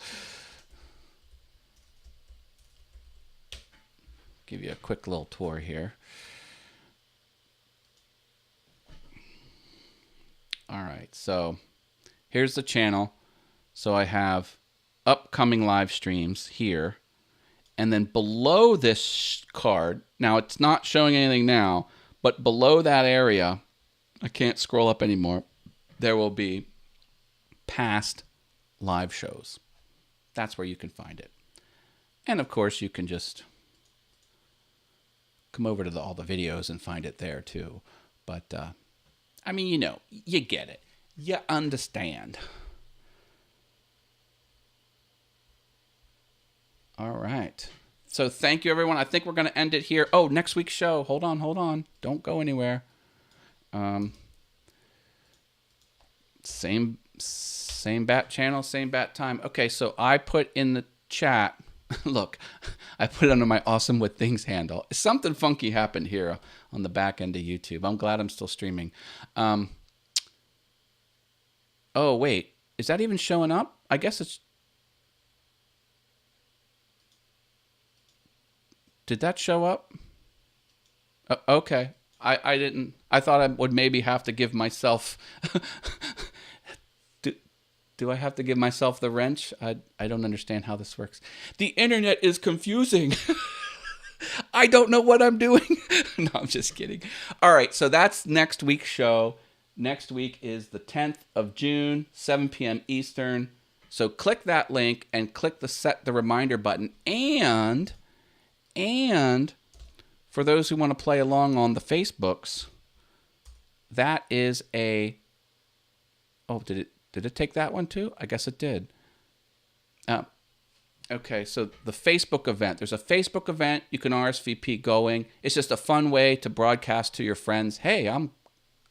Give you a quick little tour here. All right, so here's the channel. So I have upcoming live streams here. And then below this card, now it's not showing anything now, but below that area, I can't scroll up anymore, there will be past live shows. That's where you can find it. And of course, you can just come over to all the videos and find it there too. But, I mean, you get it. You understand. All right. So thank you, everyone. I think we're going to end it here. Oh, next week's show. Hold on. Don't go anywhere. Same bat channel, same bat time. Okay, so I put in the chat... Look, I put it under my Awesome with Things handle. Something funky happened here on the back end of YouTube. I'm glad I'm still streaming. Oh, wait. Is that even showing up? I guess it's... Did that show up? Okay. I didn't... I thought I would maybe have to give myself... Do I have to give myself the wrench? I don't understand how this works. The internet is confusing. I don't know what I'm doing. No, I'm just kidding. All right, so that's next week's show. Next week is the 10th of June, 7 p.m. Eastern. So click that link and click the set the reminder button. And for those who want to play along on the Facebooks, that is a... Oh, did it take that one too? I guess it did. Okay, so the Facebook event. There's a Facebook event you can RSVP going. It's just a fun way to broadcast to your friends, hey, I'm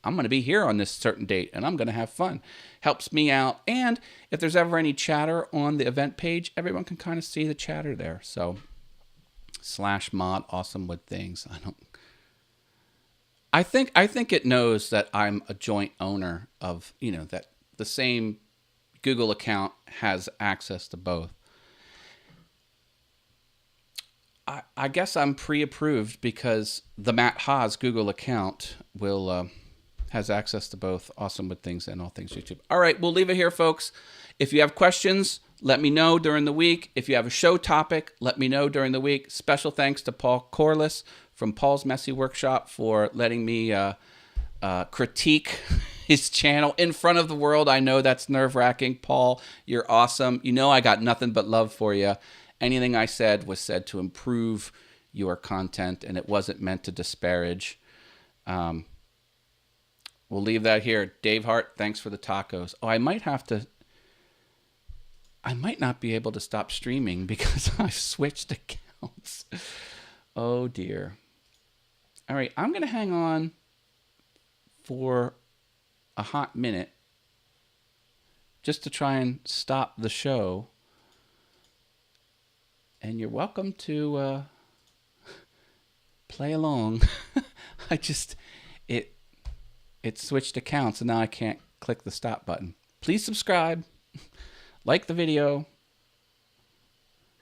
going to be here on this certain date, and I'm going to have fun. Helps me out. And if there's ever any chatter on the event page, everyone can kind of see the chatter there. So, /mod awesome with things. I think it knows that I'm a joint owner of, that the same Google account has access to both. I guess I'm pre-approved because the Matt Haas Google account has access to both Awesome with Things and All Things YouTube. All right, we'll leave it here, folks. If you have questions, let me know during the week. If you have a show topic, let me know during the week. Special thanks to Paul Corliss from Paul's Messy Workshop for letting me critique his channel in front of the world. I know that's nerve-wracking. Paul, you're awesome. I got nothing but love for you. Anything I said was said to improve your content, and it wasn't meant to disparage. We'll leave that here. Dave Hart, thanks for the tacos. Oh, I might not be able to stop streaming because I've switched accounts. Oh, dear. All right, I'm going to hang on for a hot minute just to try and stop the show. And you're welcome to play along. It switched accounts, and now I can't click the stop button. Please subscribe, like the video,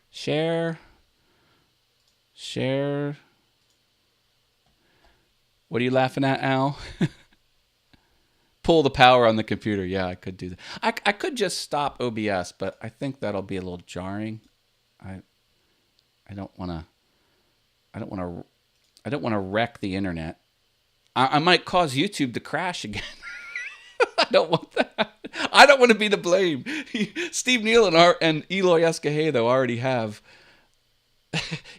share. What are you laughing at, Al? Pull the power on the computer. Yeah, I could do that. I could just stop OBS, but I think that'll be a little jarring. I don't want to wreck the internet. I might cause YouTube to crash again. I don't want that. I don't want to be to blame. Steve Neal and Eloy Escojedo already have.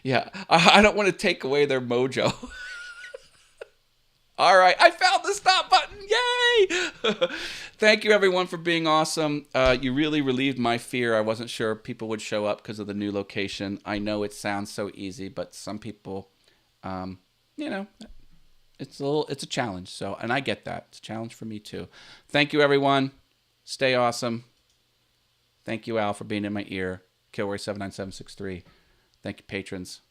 Yeah, I don't want to take away their mojo. All right, I found the stop button. Yay! Thank you, everyone, for being awesome. You really relieved my fear. I wasn't sure people would show up because of the new location. I know it sounds so easy, but some people, it's a challenge. So, and I get that. It's a challenge for me too. Thank you, everyone. Stay awesome. Thank you, Al, for being in my ear. Killroy79763. Thank you, patrons.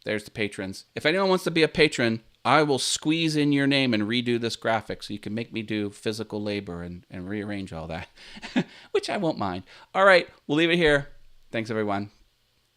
There's the patrons. If anyone wants to be a patron, I will squeeze in your name and redo this graphic so you can make me do physical labor and rearrange all that, which I won't mind. All right, we'll leave it here. Thanks, everyone.